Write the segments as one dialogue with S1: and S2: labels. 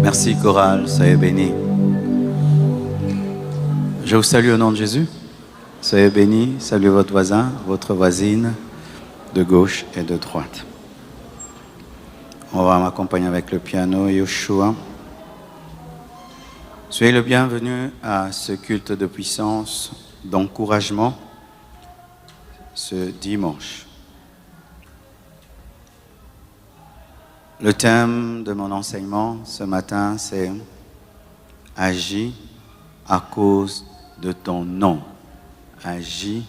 S1: Merci chorale, soyez bénis. Je vous salue au nom de Jésus. Soyez bénis, saluez votre voisin, votre voisine, de gauche et de droite. On va m'accompagner avec le piano Yoshua. Soyez le bienvenu à ce culte de puissance, d'encouragement, ce dimanche. Le thème de mon enseignement ce matin, c'est « Agis à cause de ton nom ». Agis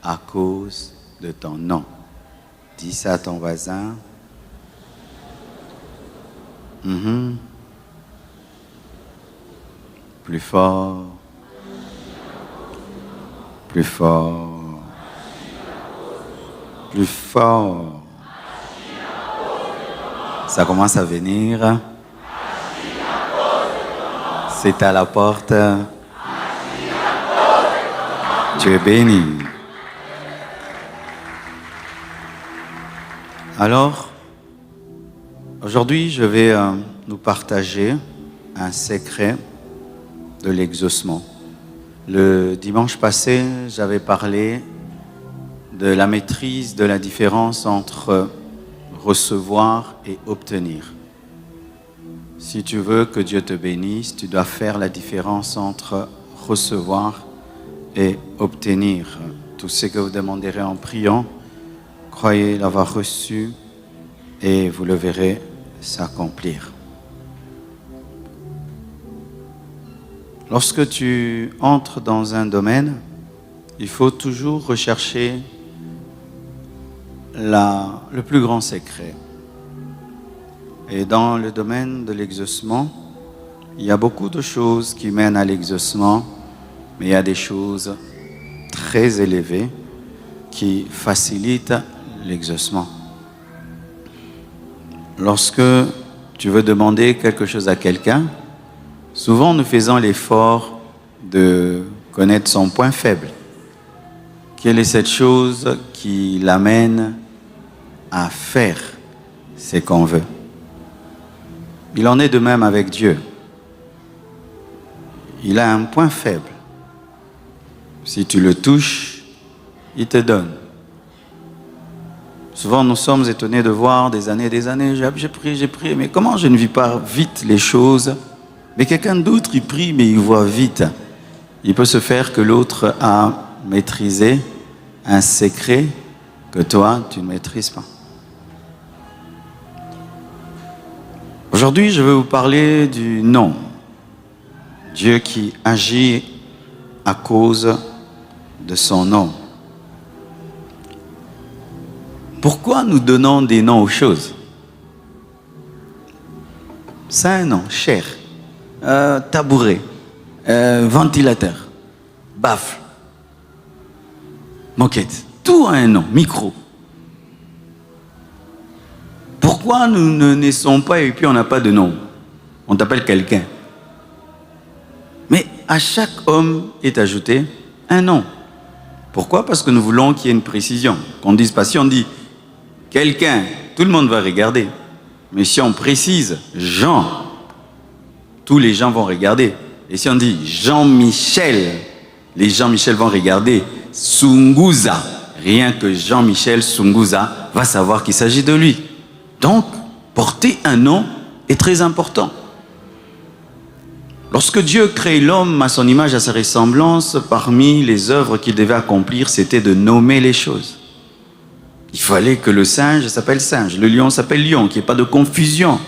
S1: à cause de ton nom. Dis ça à ton voisin. Plus fort. Plus fort. Plus fort. Ça commence à venir. C'est à la porte. Tu es béni. Alors, aujourd'hui, je vais nous partager un secret de l'exaucement. Le dimanche passé, j'avais parlé de la maîtrise de la différence entre recevoir et obtenir. Si tu veux que Dieu te bénisse, tu dois faire la différence entre recevoir et obtenir. Tout ce que vous demanderez en priant, croyez l'avoir reçu et vous le verrez s'accomplir. Lorsque tu entres dans un domaine, il faut toujours rechercher le plus grand secret. Et dans le domaine de l'exaucement, il y a beaucoup de choses qui mènent à l'exaucement, mais il y a des choses très élevées qui facilitent l'exaucement. Lorsque tu veux demander quelque chose à quelqu'un, souvent nous faisons l'effort de connaître son point faible. Quelle est cette chose qui l'amène à faire ce qu'on veut? Il en est de même avec Dieu. Il a un point faible. Si tu le touches, il te donne. Souvent, nous sommes étonnés de voir des années, j'ai prié, mais comment je ne vis pas vite les choses? Mais quelqu'un d'autre, il prie, mais il voit vite. Il peut se faire que l'autre a maîtrisé un secret que toi, tu ne maîtrises pas. Aujourd'hui, je vais vous parler du nom. Dieu qui agit à cause de son nom. Pourquoi nous donnons des noms aux choses? C'est un nom, chair, tabouret, ventilateur, baffle, moquette, tout a un nom, micro. Pourquoi nous ne naissons pas et puis on n'a pas de nom? On t'appelle quelqu'un. Mais à chaque homme est ajouté un nom. Pourquoi? Parce que nous voulons qu'il y ait une précision. Qu'on ne dise pas, si on dit quelqu'un, tout le monde va regarder. Mais si on précise Jean, tous les gens vont regarder. Et si on dit Jean-Michel, les Jean-Michel vont regarder. Sunguza, rien que Jean-Michel Sunguza va savoir qu'il s'agit de lui. Donc, porter un nom est très important. Lorsque Dieu crée l'homme à son image, à sa ressemblance, parmi les œuvres qu'il devait accomplir, c'était de nommer les choses. Il fallait que le singe s'appelle singe, le lion s'appelle lion, qu'il n'y ait pas de confusion.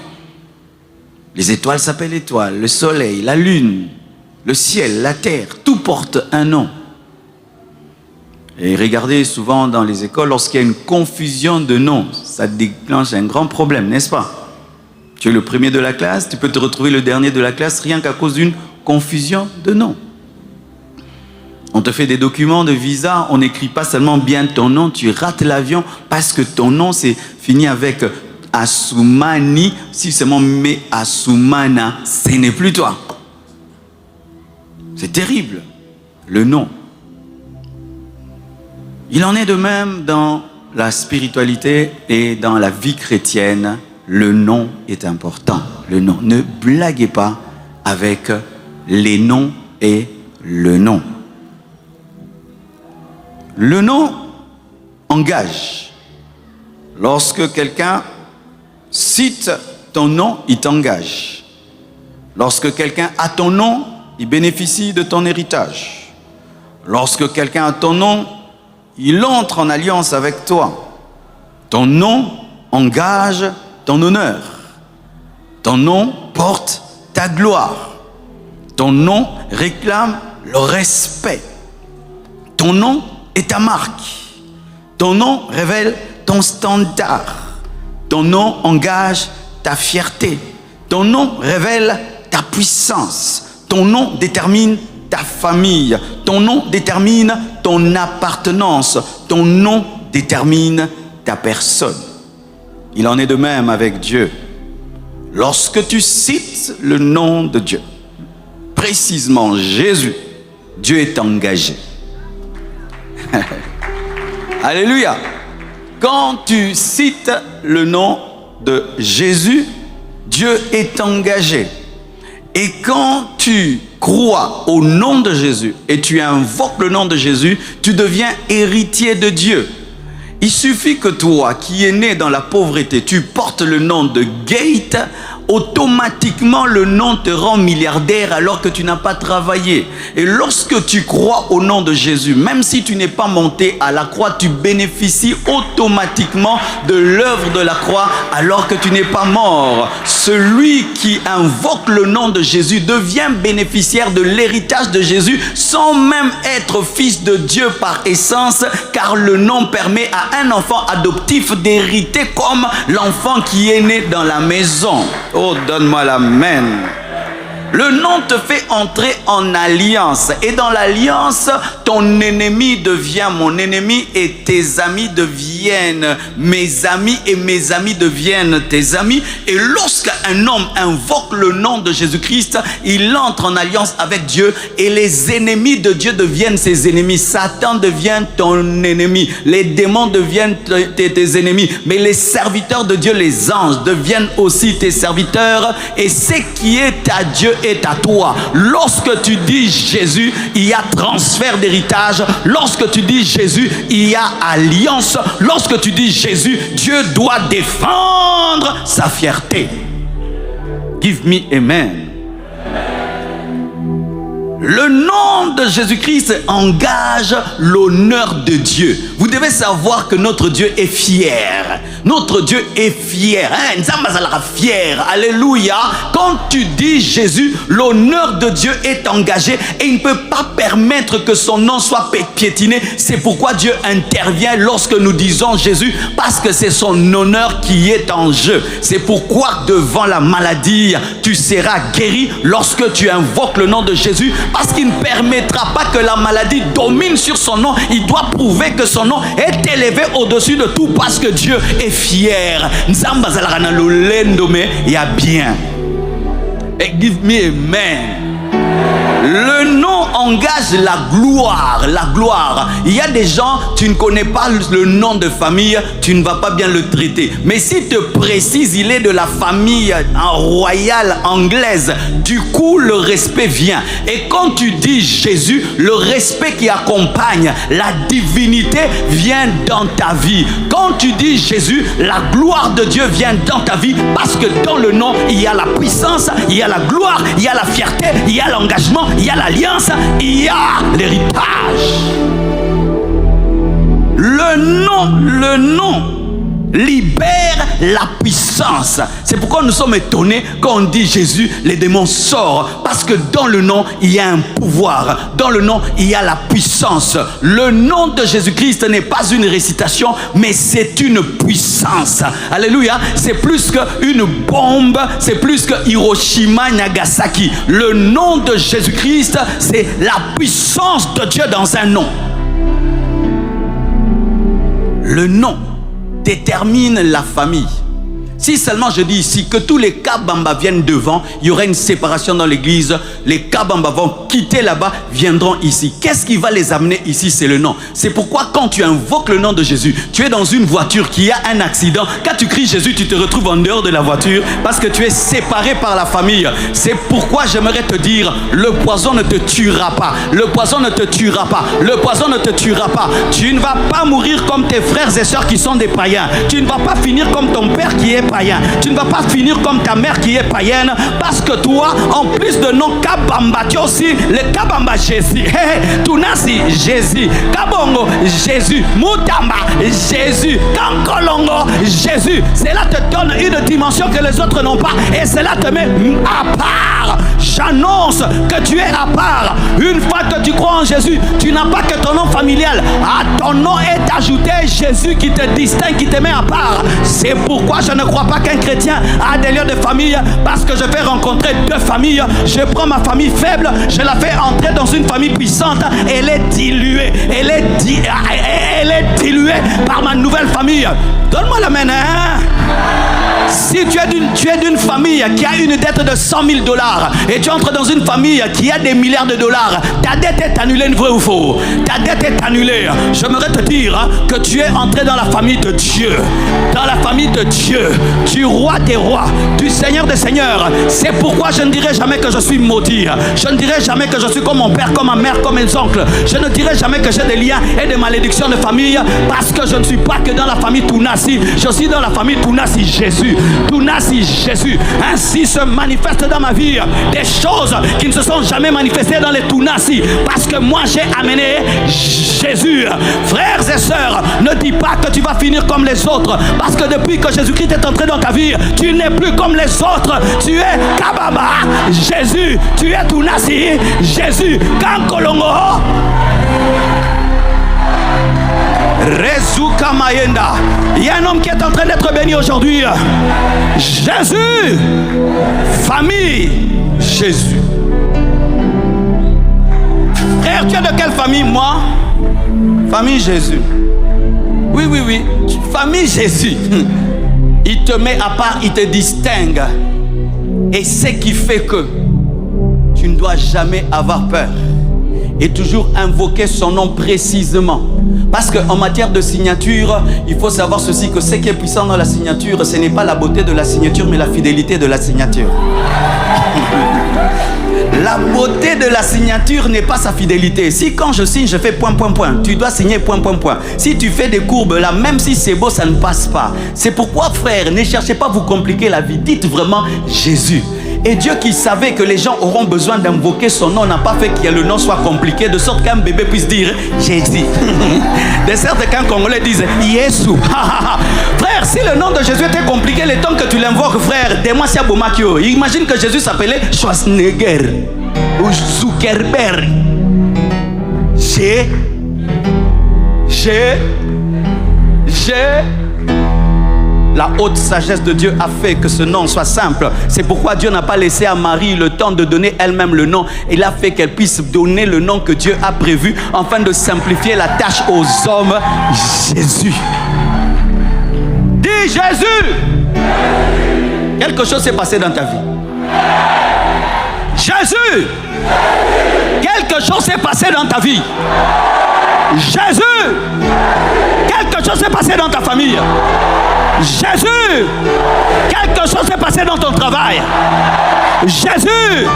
S1: Les étoiles s'appellent étoiles, le soleil, la lune, le ciel, la terre, tout porte un nom. Et regardez souvent dans les écoles, lorsqu'il y a une confusion de noms, ça déclenche un grand problème, n'est-ce pas? Tu es le premier de la classe, tu peux te retrouver le dernier de la classe rien qu'à cause d'une confusion de noms. On te fait des documents de visa, on n'écrit pas seulement bien ton nom, tu rates l'avion parce que ton nom c'est fini avec Assoumani, si seulement met Assoumana, ce n'est plus toi. C'est terrible, le nom. Il en est de même dans la spiritualité et dans la vie chrétienne, le nom est important. le nom. Ne blaguez pas avec les noms et le nom. Le nom engage. Lorsque quelqu'un cite ton nom, il t'engage. Lorsque quelqu'un a ton nom, il bénéficie de ton héritage. Lorsque quelqu'un a ton nom, il entre en alliance avec toi. Ton nom engage ton honneur. Ton nom porte ta gloire. Ton nom réclame le respect. Ton nom est ta marque. Ton nom révèle ton standard. Ton nom engage ta fierté. Ton nom révèle ta puissance. Ton nom détermine ta famille. Ton nom détermine ton appartenance. Ton nom détermine ta personne. Il en est de même avec Dieu. Lorsque tu cites le nom de Dieu, précisément Jésus, Dieu est engagé. Alléluia. Quand tu cites le nom de Jésus, Dieu est engagé. Et quand tu crois au nom de Jésus et tu invoques le nom de Jésus, tu deviens héritier de Dieu. Il suffit que toi, qui es né dans la pauvreté, tu portes le nom de Gate, automatiquement le nom te rend milliardaire alors que tu n'as pas travaillé. Et lorsque tu crois au nom de Jésus, même si tu n'es pas monté à la croix, tu bénéficies automatiquement de l'œuvre de la croix alors que tu n'es pas mort. Celui qui invoque le nom de Jésus devient bénéficiaire de l'héritage de Jésus sans même être fils de Dieu par essence, car le nom permet à un enfant adoptif d'hériter comme l'enfant qui est né dans la maison. Oh, donne-moi l'amen. Le nom te fait entrer en alliance. Et dans l'alliance, ton ennemi devient mon ennemi et tes amis deviennent mes amis et mes amis deviennent tes amis. Et lorsqu'un homme invoque le nom de Jésus-Christ, il entre en alliance avec Dieu et les ennemis de Dieu deviennent ses ennemis. Satan devient ton ennemi. Les démons deviennent tes ennemis. Mais les serviteurs de Dieu, les anges, deviennent aussi tes serviteurs. Et ce qui est à Dieu est à toi. Lorsque tu dis Jésus, il y a transfert d'héritage. Lorsque tu dis Jésus, il y a alliance. Lorsque tu dis Jésus, Dieu doit défendre sa fierté. Give me amen. Le nom de Jésus-Christ engage l'honneur de Dieu. Vous devez savoir que notre Dieu est fier. Notre Dieu est fier. Fier. Alléluia. Quand tu dis Jésus, l'honneur de Dieu est engagé et il ne peut pas permettre que son nom soit piétiné. C'est pourquoi Dieu intervient lorsque nous disons Jésus, parce que c'est son honneur qui est en jeu. C'est pourquoi devant la maladie, tu seras guéri lorsque tu invoques le nom de Jésus. Parce qu'il ne permettra pas que la maladie domine sur son nom. Il doit prouver que son nom est élevé au-dessus de tout parce que Dieu est fier. Il y a bien. Et give me amen. Le nom engage la gloire. La gloire. Il y a des gens, tu ne connais pas le nom de famille, tu ne vas pas bien le traiter. Mais si te précise, il est de la famille royale anglaise, du coup, le respect vient. Et quand tu dis Jésus, le respect qui accompagne la divinité vient dans ta vie. Quand tu dis Jésus, la gloire de Dieu vient dans ta vie parce que dans le nom, il y a la puissance, il y a la gloire, il y a la fierté, il y a l'engagement, il y a l'alliance, il y a l'héritage. Le nom libère la puissance. C'est pourquoi nous sommes étonnés quand on dit Jésus, les démons sortent. Parce que dans le nom, il y a un pouvoir. Dans le nom, il y a la puissance. Le nom de Jésus-Christ n'est pas une récitation, mais c'est une puissance. Alléluia. C'est plus qu'une bombe. C'est plus que Hiroshima, Nagasaki. Le nom de Jésus-Christ, c'est la puissance de Dieu dans un nom. Le nom détermine la famille. Si seulement je dis ici que tous les Kabamba viennent devant, il y aura une séparation dans l'église. Les Kabamba vont quitter là-bas, viendront ici. Qu'est-ce qui va les amener ici? C'est le nom. C'est pourquoi quand tu invoques le nom de Jésus, tu es dans une voiture qui a un accident. Quand tu cries Jésus, tu te retrouves en dehors de la voiture parce que tu es séparé par la famille. C'est pourquoi j'aimerais te dire, le poison ne te tuera pas. Le poison ne te tuera pas. Le poison ne te tuera pas. Tu ne vas pas mourir comme tes frères et sœurs qui sont des païens. Tu ne vas pas finir comme ton père qui est païen. Tu ne vas pas finir comme ta mère qui est païenne, parce que toi, en plus de nom Kabamba, tu as aussi le Kabamba Jésus. Tunasi Jésus. Kabongo Jésus. Mutamba Jésus. Kankolongo Jésus. Cela te donne une dimension que les autres n'ont pas et cela te met à part. J'annonce que tu es à part. Une fois que tu crois en Jésus, tu n'as pas que ton nom familial. À ton nom est ajouté Jésus qui te distingue, qui te met à part. C'est pourquoi je ne crois pas qu'un chrétien a des lieux de famille, parce que je fais rencontrer deux familles. Je prends ma famille faible, je la fais entrer dans une famille puissante. Elle est diluée. Elle est diluée par ma nouvelle famille. Donne-moi la main, hein? Si tu es d'une famille qui a une dette de 100 000 $ et tu entres dans une famille qui a des milliards de dollars, ta dette est annulée, vrai ou faux? Ta dette est annulée. J'aimerais te dire que tu es entré dans la famille de Dieu. Dans la famille de Dieu, du roi des rois, du Seigneur des seigneurs. C'est pourquoi je ne dirai jamais que je suis maudit. Je ne dirai jamais que je suis comme mon père, comme ma mère, comme mes oncles. Je ne dirai jamais que j'ai des liens et des malédictions de famille, parce que je ne suis pas que dans la famille Tunasi. Je suis dans la famille Tunasi Jésus. Tunasi Jésus. Ainsi se manifestent dans ma vie des choses qui ne se sont jamais manifestées dans les Tunasi, parce que moi j'ai amené Jésus. Frères et sœurs, ne dis pas que tu vas finir comme les autres, parce que depuis que Jésus-Christ est entré dans ta vie, tu n'es plus comme les autres. Tu es Kababa Jésus. Tu es Tunasi Jésus. Kankolongo Rezuka Mayenda. Il y a un homme qui est en train d'être béni aujourd'hui. Jésus. Famille Jésus. Frère, tu es de quelle famille? Moi, famille Jésus. Oui. Famille Jésus. Il te met à part, il te distingue. Et c'est qui fait que tu ne dois jamais avoir peur et toujours invoquer son nom précisément. Parce qu'en matière de signature, il faut savoir ceci, que ce qui est puissant dans la signature, ce n'est pas la beauté de la signature, mais la fidélité de la signature. La beauté de la signature n'est pas sa fidélité. Si quand je signe, je fais point, tu dois signer point. Si tu fais des courbes là, même si c'est beau, ça ne passe pas. C'est pourquoi, frère, ne cherchez pas à vous compliquer la vie. Dites vraiment Jésus. Et Dieu qui savait que les gens auront besoin d'invoquer son nom n'a pas fait que le nom soit compliqué, de sorte qu'un bébé puisse dire Jésus. De sorte qu'un Congolais dise Yesu. Frère, si le nom de Jésus était compliqué, le temps que tu l'invoques, frère, dis-moi si Abomakio. Imagine que Jésus s'appelait Schwarzenegger ou Zuckerberg. La haute sagesse de Dieu a fait que ce nom soit simple. C'est pourquoi Dieu n'a pas laissé à Marie le temps de donner elle-même le nom. Il a fait qu'elle puisse donner le nom que Dieu a prévu, afin de simplifier la tâche aux hommes. Jésus. Dis Jésus. Quelque chose s'est passé dans ta vie. Jésus. Quelque chose s'est passé dans ta vie. Jésus. Quelque chose s'est passé dans ta famille. Jésus. Quelque chose s'est passé dans ton travail. Jésus.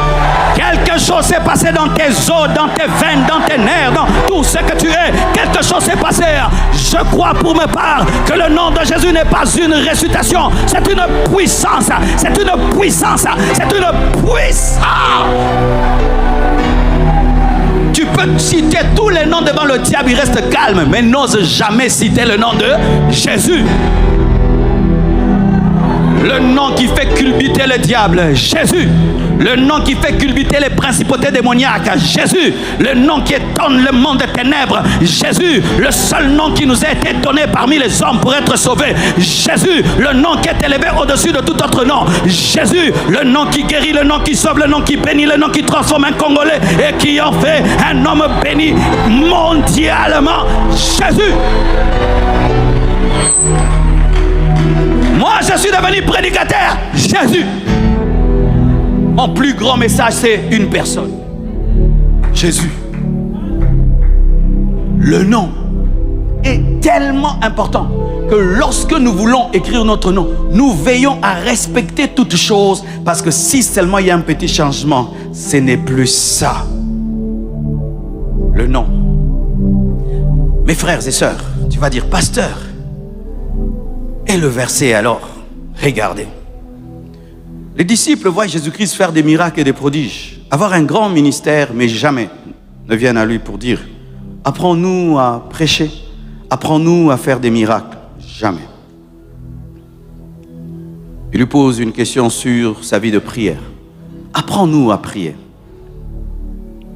S1: Quelque chose s'est passé dans tes os, dans tes veines, dans tes nerfs, dans tout ce que tu es. Quelque chose s'est passé. Je crois pour ma part que le nom de Jésus n'est pas une récitation. C'est une puissance. C'est une puissance. C'est une puissance. Tu peux citer tous les noms devant le diable, il reste calme, mais n'ose jamais citer le nom de Jésus. Le nom qui fait culbuter le diable, Jésus. Le nom qui fait culbuter les principautés démoniaques, Jésus. Le nom qui étonne le monde des ténèbres, Jésus. Le seul nom qui nous a été donné parmi les hommes pour être sauvés, Jésus. Le nom qui est élevé au-dessus de tout autre nom, Jésus. Le nom qui guérit, le nom qui sauve, le nom qui bénit, le nom qui transforme un Congolais et qui en fait un homme béni mondialement, Jésus. Moi, je suis devenu prédicateur. Jésus. Mon plus grand message, c'est une personne. Jésus. Le nom est tellement important que lorsque nous voulons écrire notre nom, nous veillons à respecter toutes choses, parce que si seulement il y a un petit changement, ce n'est plus ça. Le nom. Mes frères et sœurs, tu vas dire, pasteur, et le verset alors, regardez. Les disciples voient Jésus-Christ faire des miracles et des prodiges, avoir un grand ministère, mais jamais ne viennent à lui pour dire, apprends-nous à prêcher, apprends-nous à faire des miracles. Jamais. Il lui pose une question sur sa vie de prière. Apprends-nous à prier.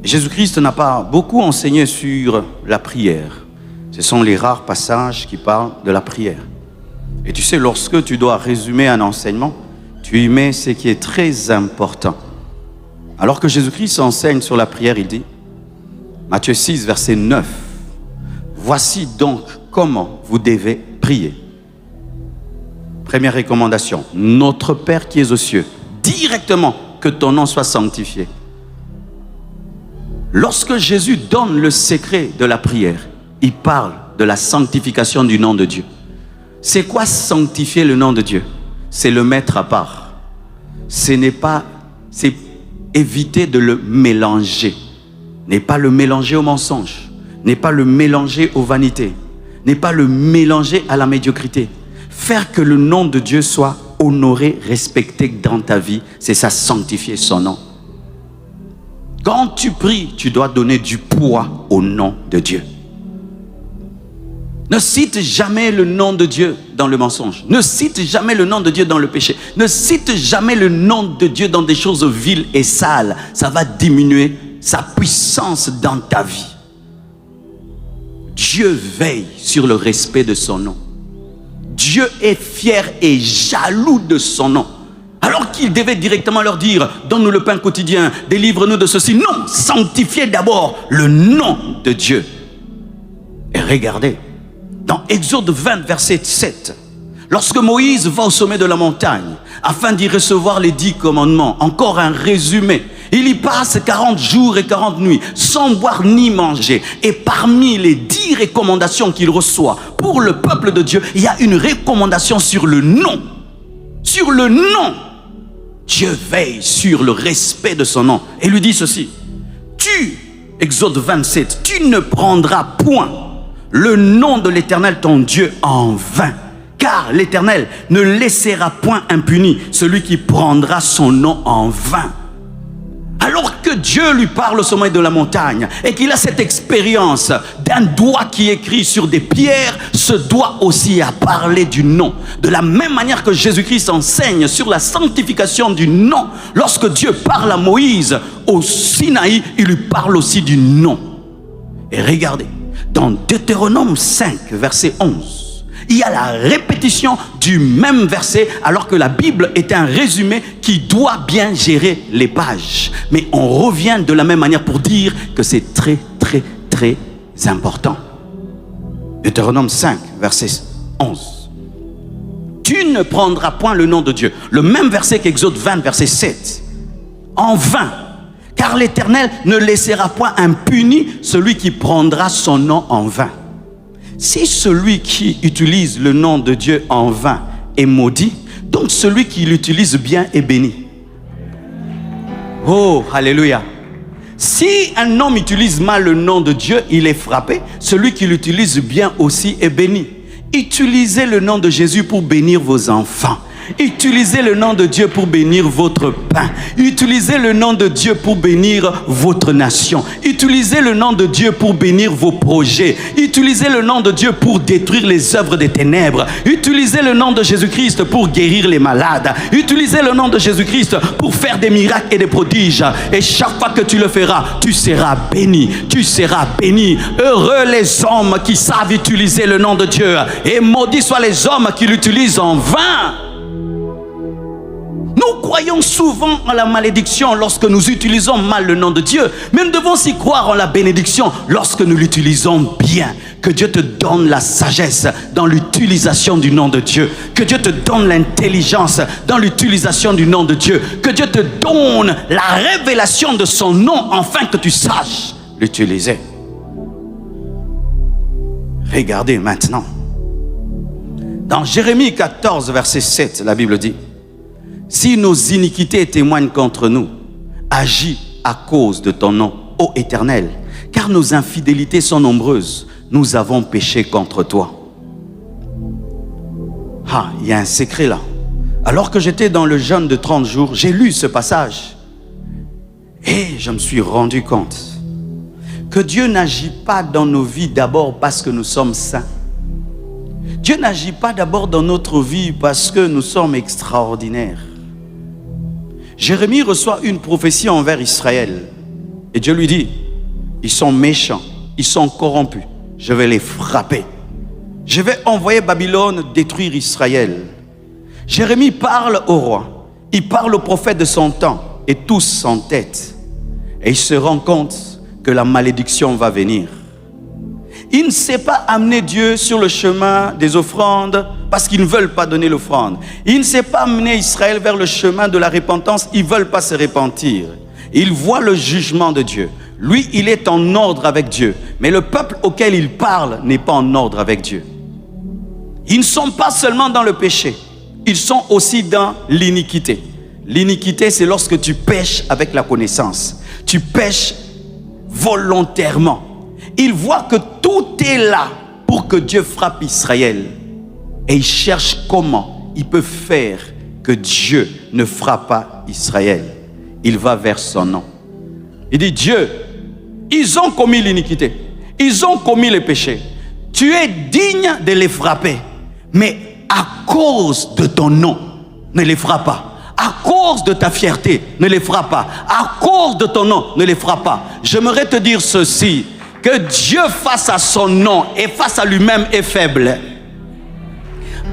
S1: Jésus-Christ n'a pas beaucoup enseigné sur la prière. Ce sont les rares passages qui parlent de la prière. Et tu sais, lorsque tu dois résumer un enseignement, tu y mets ce qui est très important. Alors que Jésus-Christ enseigne sur la prière, il dit, Matthieu 6, verset 9, « Voici donc comment vous devez prier. » Première recommandation, « Notre Père qui es aux cieux, directement que ton nom soit sanctifié. » Lorsque Jésus donne le secret de la prière, il parle de la sanctification du nom de Dieu. C'est quoi sanctifier le nom de Dieu? C'est le mettre à part. C'est éviter de le mélanger. N'est pas le mélanger au mensonge, n'est pas le mélanger aux vanités, n'est pas le mélanger à la médiocrité. Faire que le nom de Dieu soit honoré, respecté dans ta vie, c'est ça, sanctifier son nom. Quand tu pries, tu dois donner du poids au nom de Dieu. Ne cite jamais le nom de Dieu dans le mensonge. Ne cite jamais le nom de Dieu dans le péché. Ne cite jamais le nom de Dieu dans des choses viles et sales. Ça va diminuer sa puissance dans ta vie. Dieu veille sur le respect de son nom. Dieu est fier et jaloux de son nom. Alors qu'il devait directement leur dire, donne-nous le pain quotidien, délivre-nous de ceci. Non, sanctifiez d'abord le nom de Dieu. Et regardez, dans Exode 20, verset 7, lorsque Moïse va au sommet de la montagne, afin d'y recevoir les 10 commandements, encore un résumé, il y passe 40 jours et 40 nuits, sans boire ni manger. Et parmi les 10 recommandations qu'il reçoit pour le peuple de Dieu, il y a une recommandation sur le nom. Sur le nom. Dieu veille sur le respect de son nom. Et lui dit ceci, Exode 27, tu ne prendras point le nom de l'Éternel ton Dieu en vain, car l'Éternel ne laissera point impuni celui qui prendra son nom en vain. Alors que Dieu lui parle au sommet de la montagne et qu'il a cette expérience d'un doigt qui écrit sur des pierres, ce doigt aussi a parlé du nom. De la même manière que Jésus-Christ enseigne sur la sanctification du nom, lorsque Dieu parle à Moïse au Sinaï, il lui parle aussi du nom. Et regardez, dans Deutéronome 5, verset 11, il y a la répétition du même verset, alors que la Bible est un résumé qui doit bien gérer les pages. Mais on revient de la même manière pour dire que c'est très, très, très important. Deutéronome 5, verset 11. Tu ne prendras point le nom de Dieu. Le même verset qu'Exode 20, verset 7. En vain, car l'Éternel ne laissera point impuni celui qui prendra son nom en vain. Si celui qui utilise le nom de Dieu en vain est maudit, donc celui qui l'utilise bien est béni. Oh, alléluia. Si un homme utilise mal le nom de Dieu, il est frappé. Celui qui l'utilise bien aussi est béni. Utilisez le nom de Jésus pour bénir vos enfants. Utilisez le nom de Dieu pour bénir votre pain. Utilisez le nom de Dieu pour bénir votre nation. Utilisez le nom de Dieu pour bénir vos projets. Utilisez le nom de Dieu pour détruire les œuvres des ténèbres. Utilisez le nom de Jésus-Christ pour guérir les malades. Utilisez le nom de Jésus-Christ pour faire des miracles et des prodiges. Et chaque fois que tu le feras, tu seras béni. Tu seras béni. Heureux les hommes qui savent utiliser le nom de Dieu. Et maudits soient les hommes qui l'utilisent en vain. Nous croyons souvent en la malédiction lorsque nous utilisons mal le nom de Dieu, mais nous devons aussi croire en la bénédiction lorsque nous l'utilisons bien. Que Dieu te donne la sagesse dans l'utilisation du nom de Dieu. Que Dieu te donne l'intelligence dans l'utilisation du nom de Dieu. Que Dieu te donne la révélation de son nom afin que tu saches l'utiliser. Regardez maintenant. Dans Jérémie 14, verset 7, la Bible dit: si nos iniquités témoignent contre nous, agis à cause de ton nom, ô Éternel, car nos infidélités sont nombreuses. Nous avons péché contre toi. Ah, il y a un secret là. Alors que j'étais dans le jeûne de 30 jours, j'ai lu ce passage. Et je me suis rendu compte que Dieu n'agit pas dans nos vies d'abord parce que nous sommes saints. Dieu n'agit pas d'abord dans notre vie parce que nous sommes extraordinaires. Jérémie reçoit une prophétie envers Israël. Et Dieu lui dit: ils sont méchants, ils sont corrompus. Je vais les frapper. Je vais envoyer Babylone détruire Israël. Jérémie parle au roi. Il parle au prophète de son temps. Et tous s'entêtent. Et il se rend compte que la malédiction va venir. Il ne sait pas amener Dieu sur le chemin des offrandes parce qu'ils ne veulent pas donner l'offrande. Il ne sait pas amener Israël vers le chemin de la repentance. Ils ne veulent pas se repentir. Il voit le jugement de Dieu. Lui, il est en ordre avec Dieu. Mais le peuple auquel il parle n'est pas en ordre avec Dieu. Ils ne sont pas seulement dans le péché. Ils sont aussi dans l'iniquité. L'iniquité, c'est lorsque tu pèches avec la connaissance. Tu pèches volontairement. Il voit que tout est là pour que Dieu frappe Israël. Et il cherche comment il peut faire que Dieu ne frappe pas Israël. Il va vers son nom. Il dit: Dieu, ils ont commis l'iniquité. Ils ont commis le péché. Tu es digne de les frapper. Mais à cause de ton nom, ne les frappe pas. À cause de ta fierté, ne les frappe pas. À cause de ton nom, ne les frappe pas. J'aimerais te dire ceci: que Dieu face à son nom et face à lui-même est faible.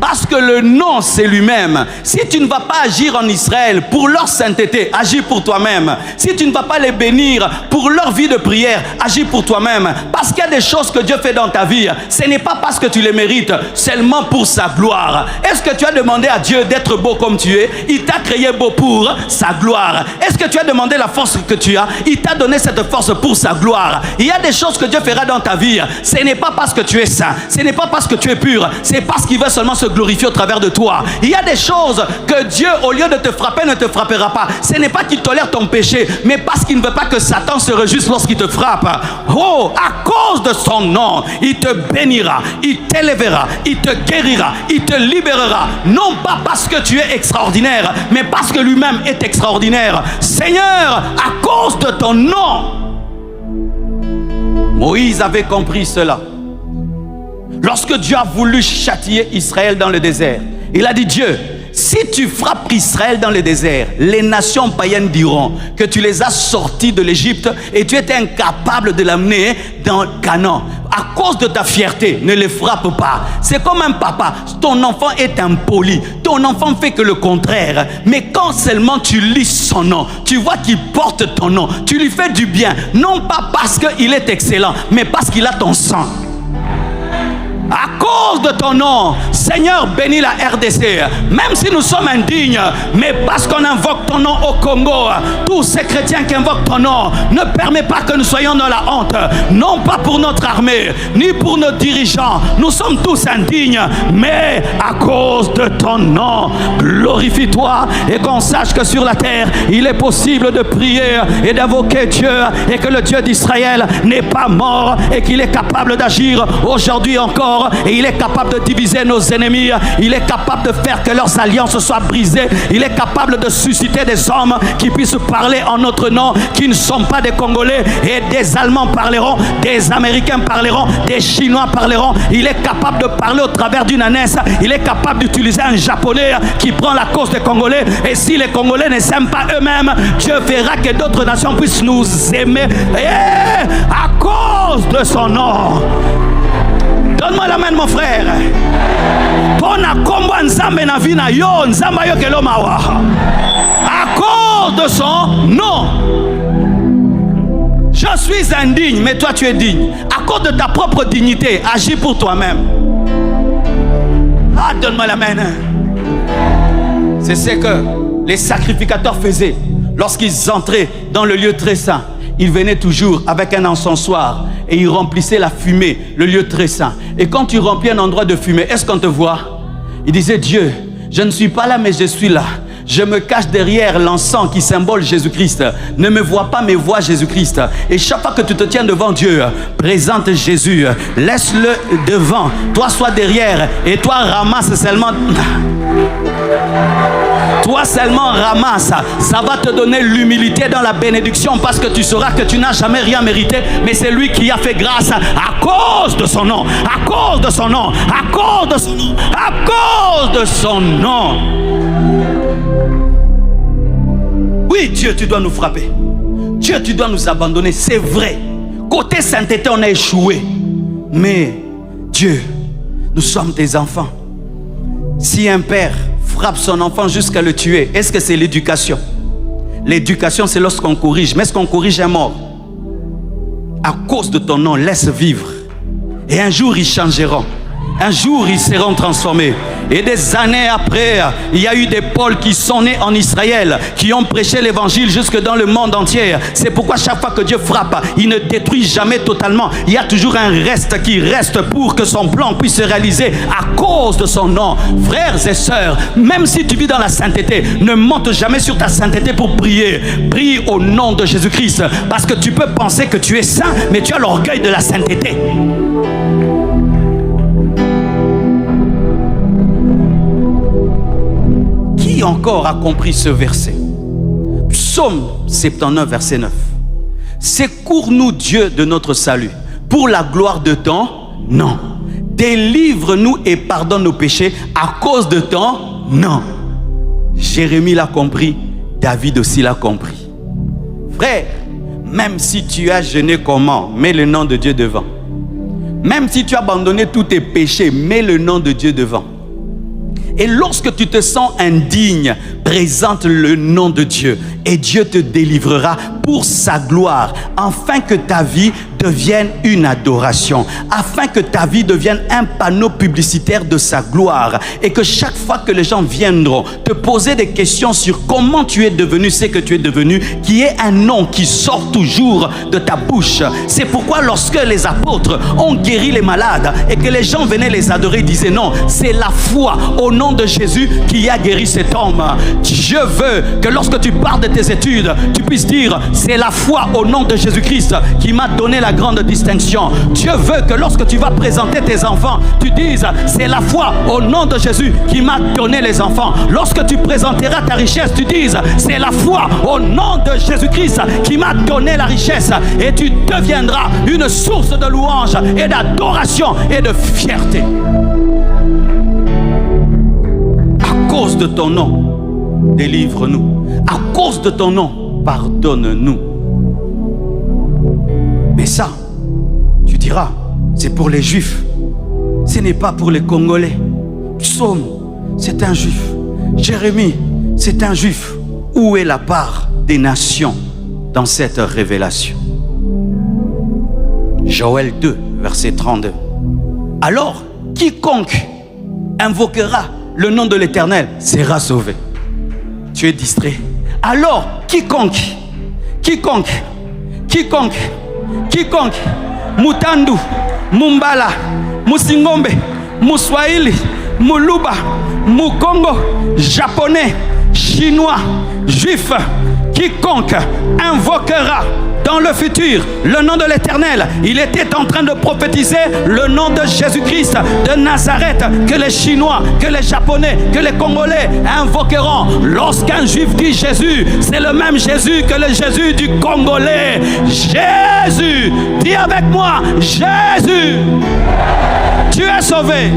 S1: Parce que le nom, c'est lui-même. Si tu ne vas pas agir en Israël pour leur sainteté, agis pour toi-même. Si tu ne vas pas les bénir pour leur vie de prière, agis pour toi-même. Parce qu'il y a des choses que Dieu fait dans ta vie, ce n'est pas parce que tu les mérites, seulement pour sa gloire. Est-ce que tu as demandé à Dieu d'être beau comme tu es? Il t'a créé beau pour sa gloire. Est-ce que tu as demandé la force que tu as? Il t'a donné cette force pour sa gloire. Il y a des choses que Dieu fera dans ta vie. Ce n'est pas parce que tu es saint, ce n'est pas parce que tu es pur, c'est parce qu'il veut seulement se glorifier au travers de toi. Il y a des choses que Dieu, au lieu de te frapper, ne te frappera pas. Ce n'est pas qu'il tolère ton péché, mais parce qu'il ne veut pas que Satan se réjouisse lorsqu'il te frappe. Oh, à cause de son nom, il te bénira, il t'élèvera, il te guérira, il te libérera. Non pas parce que tu es extraordinaire, mais parce que lui-même est extraordinaire. Seigneur, à cause de ton nom. Moïse avait compris cela. Lorsque Dieu a voulu châtier Israël dans le désert, il a dit: Dieu, si tu frappes Israël dans le désert, les nations païennes diront que tu les as sortis de l'Égypte et tu étais incapable de l'amener dans Canaan. À cause de ta fierté, ne les frappe pas. C'est comme un papa. Ton enfant est impoli. Ton enfant fait que le contraire. Mais quand seulement tu lis son nom, tu vois qu'il porte ton nom, tu lui fais du bien. Non pas parce qu'il est excellent, mais parce qu'il a ton sang. À cause de ton nom, Seigneur, bénis la RDC. Même si nous sommes indignes, mais parce qu'on invoque ton nom au Congo, tous ces chrétiens qui invoquent ton nom ne permet pas que nous soyons dans la honte. Non pas pour notre armée, ni pour nos dirigeants. Nous sommes tous indignes, mais à cause de ton nom, glorifie-toi et qu'on sache que sur la terre, il est possible de prier et d'invoquer Dieu et que le Dieu d'Israël n'est pas mort et qu'il est capable d'agir aujourd'hui encore. Et il est capable de diviser nos ennemis. Il est capable de faire que leurs alliances soient brisées. Il est capable de susciter des hommes qui puissent parler en notre nom, qui ne sont pas des Congolais. Et des Allemands parleront, des Américains parleront, des Chinois parleront. Il est capable de parler au travers d'une ânesse. Il est capable d'utiliser un Japonais qui prend la cause des Congolais. Et si les Congolais ne s'aiment pas eux-mêmes, Dieu fera que d'autres nations puissent nous aimer. Et à cause de son nom,
S2: Donne-moi la main de mon frère. Pona kombo nzambe na vie na yo, nzamba yo kelo mawa. À cause de son nom. Je suis indigne, mais toi tu es digne. À cause de ta propre dignité, agis pour toi-même. Ah, donne-moi la main. C'est ce que les sacrificateurs faisaient lorsqu'ils entraient dans le lieu très saint. Ils venaient toujours avec un encensoir et ils remplissaient la fumée, le lieu très saint. Et quand tu remplis un endroit de fumée, est-ce qu'on te voit? Il disait, Dieu, je ne suis pas là, mais je suis là. Je me cache derrière l'encens qui symbole Jésus-Christ. Ne me vois pas, mais vois Jésus-Christ. Et chaque fois que tu te tiens devant Dieu, présente Jésus. Laisse-le devant. Toi, sois derrière. Et toi, ramasse seulement. Toi seulement ramasse. Ça va te donner l'humilité dans la bénédiction parce que tu sauras que tu n'as jamais rien mérité. Mais c'est lui qui a fait grâce à cause de son nom. À cause de son nom. À cause de son nom. À cause de son nom. Oui, Dieu, tu dois nous frapper. Dieu, tu dois nous abandonner. C'est vrai. Côté sainteté, on a échoué. Mais Dieu, nous sommes tes enfants. Si un père frappe son enfant jusqu'à le tuer, est-ce que c'est l'éducation? L'éducation, c'est lorsqu'on corrige. Mais est-ce qu'on corrige un mort? À cause de ton nom, laisse vivre. Et un jour, ils changeront. Un jour, ils seront transformés. Et des années après, il y a eu des Pauls qui sont nés en Israël, qui ont prêché l'évangile jusque dans le monde entier. C'est pourquoi chaque fois que Dieu frappe, il ne détruit jamais totalement. Il y a toujours un reste qui reste pour que son plan puisse se réaliser à cause de son nom. Frères et sœurs, même si tu vis dans la sainteté, ne monte jamais sur ta sainteté pour prier. Prie au nom de Jésus-Christ. Parce que tu peux penser que tu es saint, mais tu as l'orgueil de la sainteté. Qui encore a compris ce verset? Psaume 79, verset 9. Secours-nous, Dieu, de notre salut, pour la gloire de ton nom. Délivre-nous et pardonne nos péchés à cause de ton nom. Jérémie l'a compris, David aussi l'a compris. Frère, même si tu as jeûné comment, mets le nom de Dieu devant. Même si tu as abandonné tous tes péchés, mets le nom de Dieu devant. Et lorsque tu te sens indigne, présente le nom de Dieu et Dieu te délivrera pour sa gloire, afin que ta vie devienne une adoration, afin que ta vie devienne un panneau publicitaire de sa gloire, et que chaque fois que les gens viendront te poser des questions sur comment tu es devenu ce que tu es devenu, qu'il y ait un nom qui sort toujours de ta bouche. C'est pourquoi lorsque les apôtres ont guéri les malades et que les gens venaient les adorer, ils disaient non, c'est la foi au nom de Jésus qui a guéri cet homme. Je veux que lorsque tu parles de tes études, tu puisses dire c'est la foi au nom de Jésus-Christ qui m'a donné la grande distinction. Dieu veut que lorsque tu vas présenter tes enfants, tu dises c'est la foi au nom de Jésus qui m'a donné les enfants. Lorsque tu présenteras ta richesse, tu dises c'est la foi au nom de Jésus-Christ qui m'a donné la richesse, et tu deviendras une source de louange et d'adoration et de fierté. À cause de ton nom, délivre-nous. À cause de ton nom, pardonne-nous. Mais ça, tu diras, c'est pour les Juifs. Ce n'est pas pour les Congolais. Psaume, c'est un Juif. Jérémie, c'est un Juif. Où est la part des nations dans cette révélation? Joël 2, verset 32. Alors, quiconque invoquera le nom de l'Éternel sera sauvé. Tu es distrait. Alors, quiconque, Mutandu, Mumbala, Musingombe, Muswahili, Muluba, Mukongo, Japonais, Chinois, Juif, quiconque invoquera dans le futur le nom de l'Éternel. Il était en train de prophétiser le nom de Jésus-Christ de Nazareth que les Chinois, que les Japonais, que les Congolais invoqueront. Lorsqu'un Juif dit Jésus, c'est le même Jésus que le Jésus du Congolais. Jésus, dis avec moi, Jésus, tu es sauvé.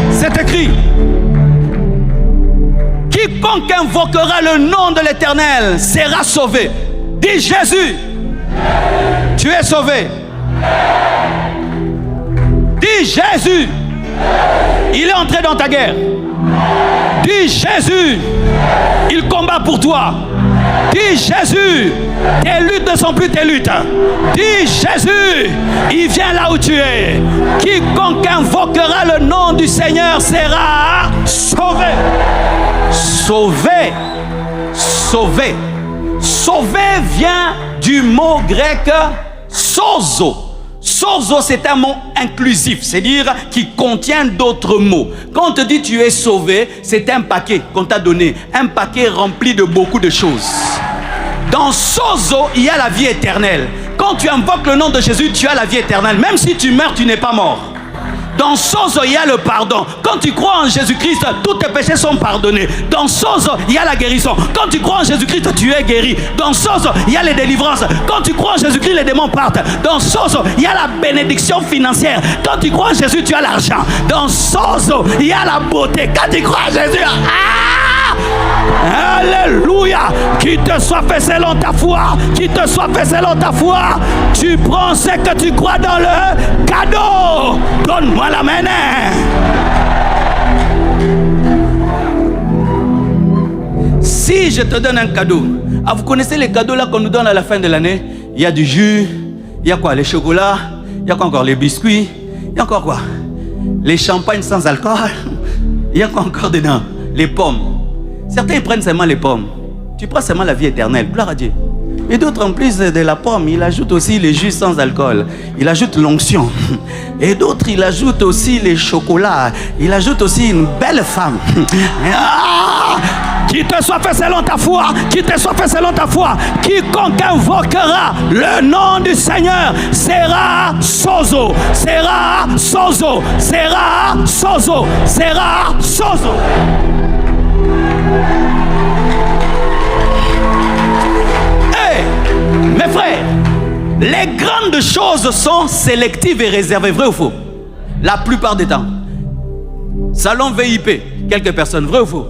S2: C'est écrit. Quiconque invoquera le nom de l'Éternel sera sauvé. Dis Jésus, tu es sauvé. Dis Jésus. Il est entré dans ta guerre. Dis Jésus. Il combat pour toi. Dis Jésus. Tes luttes ne sont plus tes luttes. Dis Jésus. Il vient là où tu es. Quiconque invoquera le nom du Seigneur sera sauvé. Sauvé. Sauvé. Sauvé vient du mot grec sozo. Sozo, c'est un mot inclusif, c'est-à-dire qui contient d'autres mots. Quand on te dit tu es sauvé, c'est un paquet qu'on t'a donné, un paquet rempli de beaucoup de choses. Dans sozo, il y a la vie éternelle. Quand tu invoques le nom de Jésus, tu as la vie éternelle. Même si tu meurs, tu n'es pas mort. Dans sozo, il y a le pardon. Quand tu crois en Jésus-Christ, tous tes péchés sont pardonnés. Dans sozo, il y a la guérison. Quand tu crois en Jésus-Christ, tu es guéri. Dans sozo, il y a les délivrances. Quand tu crois en Jésus-Christ, les démons partent. Dans sozo, il y a la bénédiction financière. Quand tu crois en Jésus, tu as l'argent. Dans sozo, il y a la beauté. Quand tu crois en Jésus, alléluia. Qu'il te soit fait selon ta foi. Qu'il te soit fait selon ta foi. Tu prends ce que tu crois dans le cadeau. Donne-moi la main. Si je te donne un cadeau, vous connaissez les cadeaux là qu'on nous donne à la fin de l'année? Il y a du jus, il y a quoi? Les chocolats, il y a quoi encore? Les biscuits, il y a encore quoi? Les champagnes sans alcool, il y a quoi encore dedans? Les pommes. Certains prennent seulement les pommes. Tu prends seulement la vie éternelle, gloire à Dieu. Et d'autres, en plus de la pomme, il ajoute aussi les jus sans alcool. Il ajoute l'onction. Et d'autres, il ajoute aussi les chocolats. Il ajoute aussi une belle femme. Qu'il te soit fait selon ta foi. Qu'il te soit fait selon ta foi. Quiconque invoquera le nom du Seigneur sera sozo. Sera sozo. Sera sozo. Sera sozo. Mes frères, les grandes choses sont sélectives et réservées, vrai ou faux? La plupart des temps. Salon VIP, quelques personnes, vrai ou faux?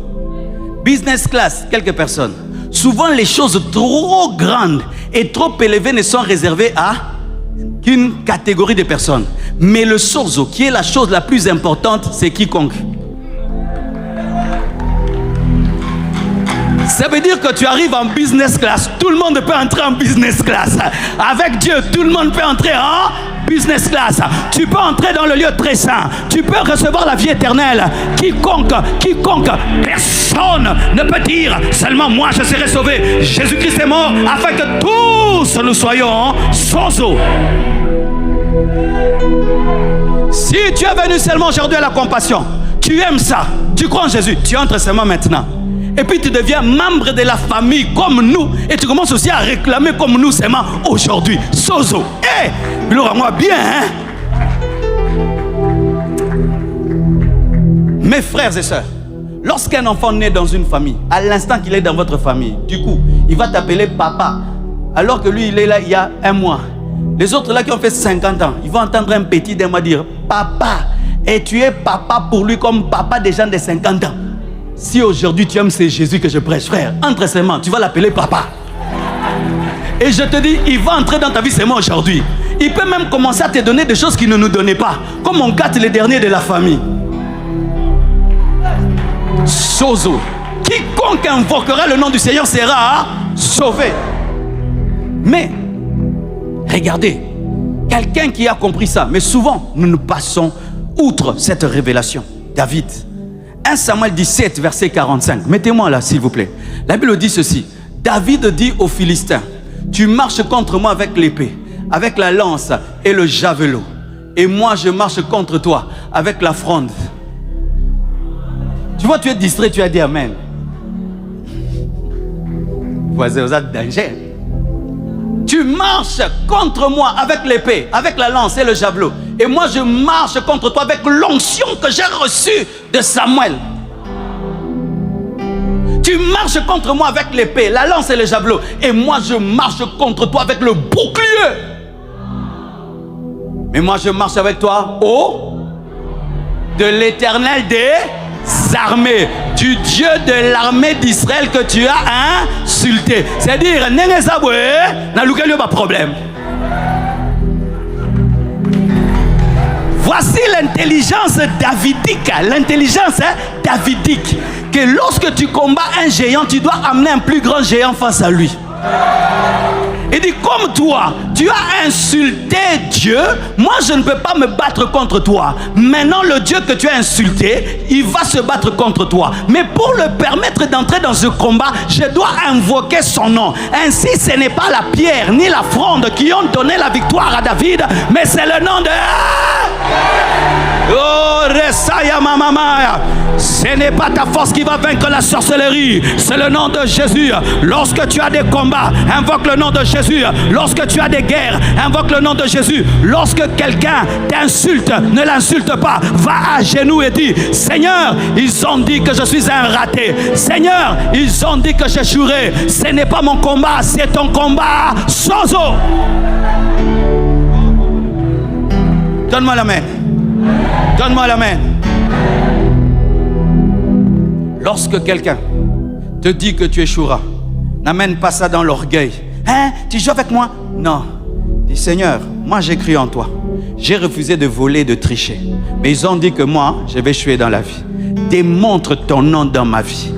S2: Business class, quelques personnes. Souvent, les choses trop grandes et trop élevées ne sont réservées à qu'une catégorie de personnes. Mais le sozo, qui est la chose la plus importante, c'est quiconque. Ça veut dire que tu arrives en business class. Tout le monde peut entrer en business class. Avec Dieu, tout le monde peut entrer en business class. Tu peux entrer dans le lieu très saint. Tu peux recevoir la vie éternelle. Quiconque, personne ne peut dire seulement moi je serai sauvé. Jésus-Christ est mort afin que tous nous soyons sozo. Si tu es venu seulement aujourd'hui à la compassion, tu aimes ça, tu crois en Jésus, tu entres seulement maintenant. Et puis tu deviens membre de la famille comme nous. Et tu commences aussi à réclamer comme nous seulement aujourd'hui. Sozo. Gloire à moi bien, hein? Mes frères et sœurs, lorsqu'un enfant naît dans une famille, à l'instant qu'il est dans votre famille, du coup, il va t'appeler papa. Alors que lui, il est là il y a un mois. Les autres là qui ont fait 50 ans, ils vont entendre un petit d'un mois dire papa. Et tu es papa pour lui comme papa des gens de 50 ans. Si aujourd'hui tu aimes, c'est Jésus que je prêche, frère, entre ses mains, tu vas l'appeler papa. Et je te dis, il va entrer dans ta vie seulement aujourd'hui. Il peut même commencer à te donner des choses qu'il ne nous donnait pas. Comme on gâte les derniers de la famille. Sozo. Quiconque invoquera le nom du Seigneur sera sauvé. Mais, regardez, quelqu'un qui a compris ça, mais souvent, nous passons outre cette révélation. David. 1 Samuel 17, verset 45. Mettez-moi là, s'il vous plaît. La Bible dit ceci. David dit aux Philistins, tu marches contre moi avec l'épée, avec la lance et le javelot. Et moi, je marche contre toi avec la fronde. Tu vois, tu es distrait, tu as dit Amen. Voisin, vous êtes danger. Tu marches contre moi avec l'épée, avec la lance et le javelot. Et moi, je marche contre toi avec l'onction que j'ai reçue de Samuel. Tu marches contre moi avec l'épée, la lance et le javelot. Et moi, je marche contre toi avec le bouclier. Mais moi, je marche avec toi au de l'Éternel des armées, du Dieu de l'armée d'Israël que tu as insulté. C'est-à-dire, n'a pas problème. Voici l'intelligence davidique. L'intelligence davidique. Que lorsque tu combats un géant, tu dois amener un plus grand géant face à lui. Il dit, comme toi, tu as insulté Dieu, moi je ne peux pas me battre contre toi. Maintenant, le Dieu que tu as insulté, il va se battre contre toi. Mais pour le permettre d'entrer dans ce combat, je dois invoquer son nom. Ainsi, ce n'est pas la pierre ni la fronde qui ont donné la victoire à David, mais c'est le nom de... Oh, Resaya Mamamaya. Ce n'est pas ta force qui va vaincre la sorcellerie, c'est le nom de Jésus. Lorsque tu as des combats, invoque le nom de Jésus. Lorsque tu as des guerres, invoque le nom de Jésus. Lorsque quelqu'un t'insulte, ne l'insulte pas. Va à genoux et dis, Seigneur, ils ont dit que je suis un raté. Seigneur, ils ont dit que j'échouerai. Ce n'est pas mon combat, c'est ton combat. Sozo. Donne-moi la main. Donne-moi la main. Lorsque quelqu'un te dit que tu échoueras, n'amène pas ça dans l'orgueil. Hein? Tu joues avec moi? Non. Dis, Seigneur, moi j'ai cru en toi. J'ai refusé de voler, de tricher. Mais ils ont dit que moi, je vais échouer dans la vie. Démontre ton nom dans ma vie.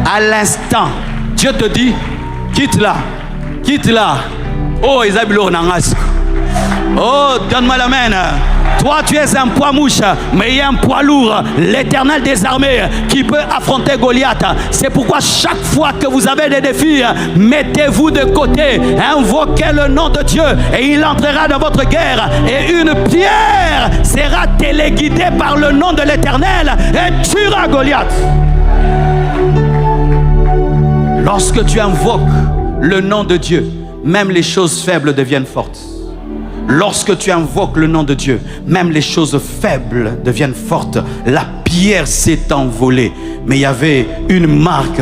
S2: À l'instant, Dieu te dit, quitte-la. Quitte-la. Oh, Isabelle Nangas. Oh, donne-moi la main. Toi, tu es un poids mouche, mais il y a un poids lourd, l'Éternel des armées, qui peut affronter Goliath. C'est pourquoi chaque fois que vous avez des défis, mettez-vous de côté, invoquez le nom de Dieu et il entrera dans votre guerre. Et une pierre sera téléguidée par le nom de l'Éternel et tuera Goliath. Lorsque tu invoques le nom de Dieu, même les choses faibles deviennent fortes. Lorsque tu invoques le nom de Dieu, même les choses faibles deviennent fortes. La pierre s'est envolée, mais il y avait une marque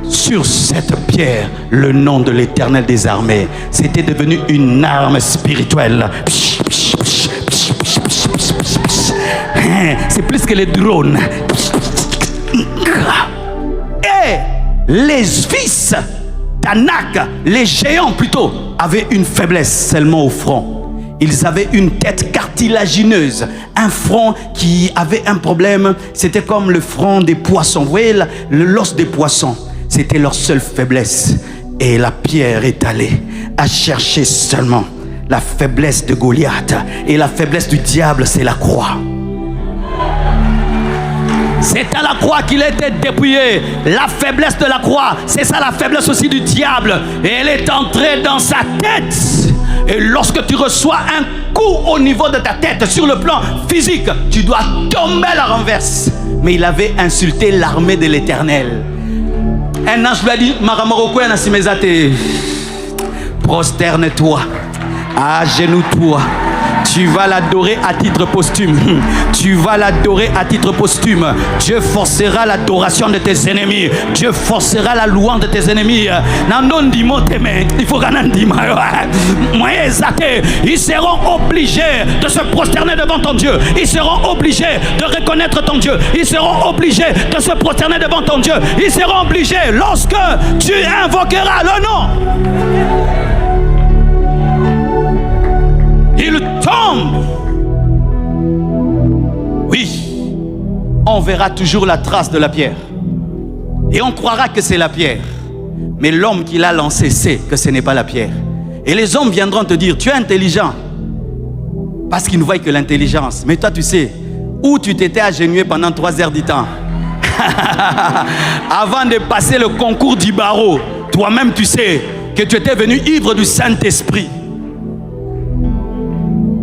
S2: sur cette pierre, le nom de l'Éternel des armées. C'était devenu une arme spirituelle. C'est plus que les drones. Et les fils d'Anak, les géants plutôt, avaient une faiblesse seulement au front. Ils avaient une tête cartilagineuse, un front qui avait un problème. C'était comme le front des poissons. Vous voyez, l'os des poissons, c'était leur seule faiblesse. Et la pierre est allée à chercher seulement la faiblesse de Goliath. Et la faiblesse du diable, c'est la croix. C'est à la croix qu'il était dépouillé. La faiblesse de la croix, c'est ça la faiblesse aussi du diable. Et elle est entrée dans sa tête. Et lorsque tu reçois un coup au niveau de ta tête, sur le plan physique, tu dois tomber à la renverse. Mais il avait insulté l'armée de l'Éternel. Un ange lui a dit, prosterne-toi, agenouille-toi. Tu vas l'adorer à titre posthume. Tu vas l'adorer à titre posthume. Dieu forcera l'adoration de tes ennemis. Dieu forcera la louange de tes ennemis. Il faut ils seront obligés de se prosterner devant ton Dieu. Ils seront obligés de reconnaître ton Dieu. Ils seront obligés de se prosterner devant ton Dieu. Ils seront obligés lorsque tu invoqueras le nom. Il tombe. Oui, on verra toujours la trace de la pierre. Et on croira que c'est la pierre. Mais l'homme qui l'a lancé sait que ce n'est pas la pierre. Et les hommes viendront te dire, tu es intelligent. Parce qu'ils ne voient que l'intelligence. Mais toi, tu sais, où tu t'étais agenouillé pendant 3 heures du temps. Avant de passer le concours du barreau, toi-même tu sais que tu étais venu ivre du Saint-Esprit.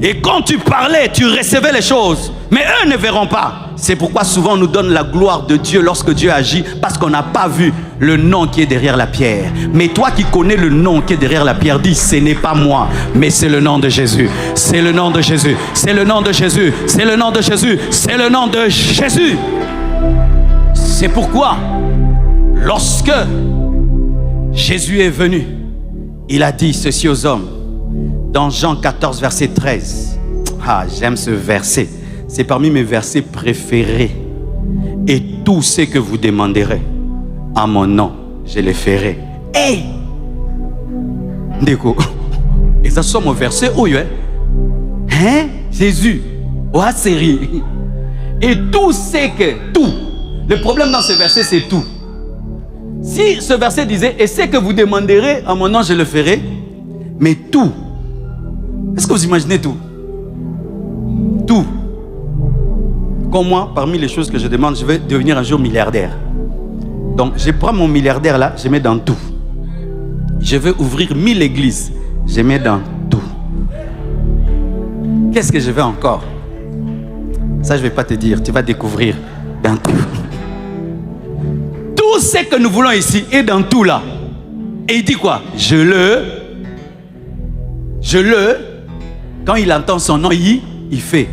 S2: Et quand tu parlais, tu recevais les choses. Mais eux ne verront pas. C'est pourquoi souvent on nous donne la gloire de Dieu lorsque Dieu agit. Parce qu'on n'a pas vu le nom qui est derrière la pierre. Mais toi qui connais le nom qui est derrière la pierre, dis, ce n'est pas moi, mais c'est le nom de Jésus. C'est le nom de Jésus. C'est le nom de Jésus. C'est le nom de Jésus. C'est le nom de Jésus. C'est pourquoi, lorsque Jésus est venu, il a dit ceci aux hommes. Dans Jean 14, verset 13. Ah, j'aime ce verset. C'est parmi mes versets préférés. Et tout ce que vous demanderez à mon nom, je le ferai. Hey! Ndeko. Et ça sont mon verset où, hein? Jésus, Oa série. Et tout c'est que tout. Le problème dans ce verset, c'est tout. Si ce verset disait, et c'est que vous demanderez à mon nom, je le ferai, mais tout. Est-ce que vous imaginez tout? Tout. Comme moi, parmi les choses que je demande, je vais devenir un jour milliardaire. Donc, je prends mon milliardaire là, je mets dans tout. Je veux ouvrir 1000 églises, je mets dans tout. Qu'est-ce que je veux encore? Ça, je ne vais pas te dire, tu vas découvrir dans tout. Tout ce que nous voulons ici est dans tout là. Et il dit quoi? Je le, quand il entend son nom, il fait.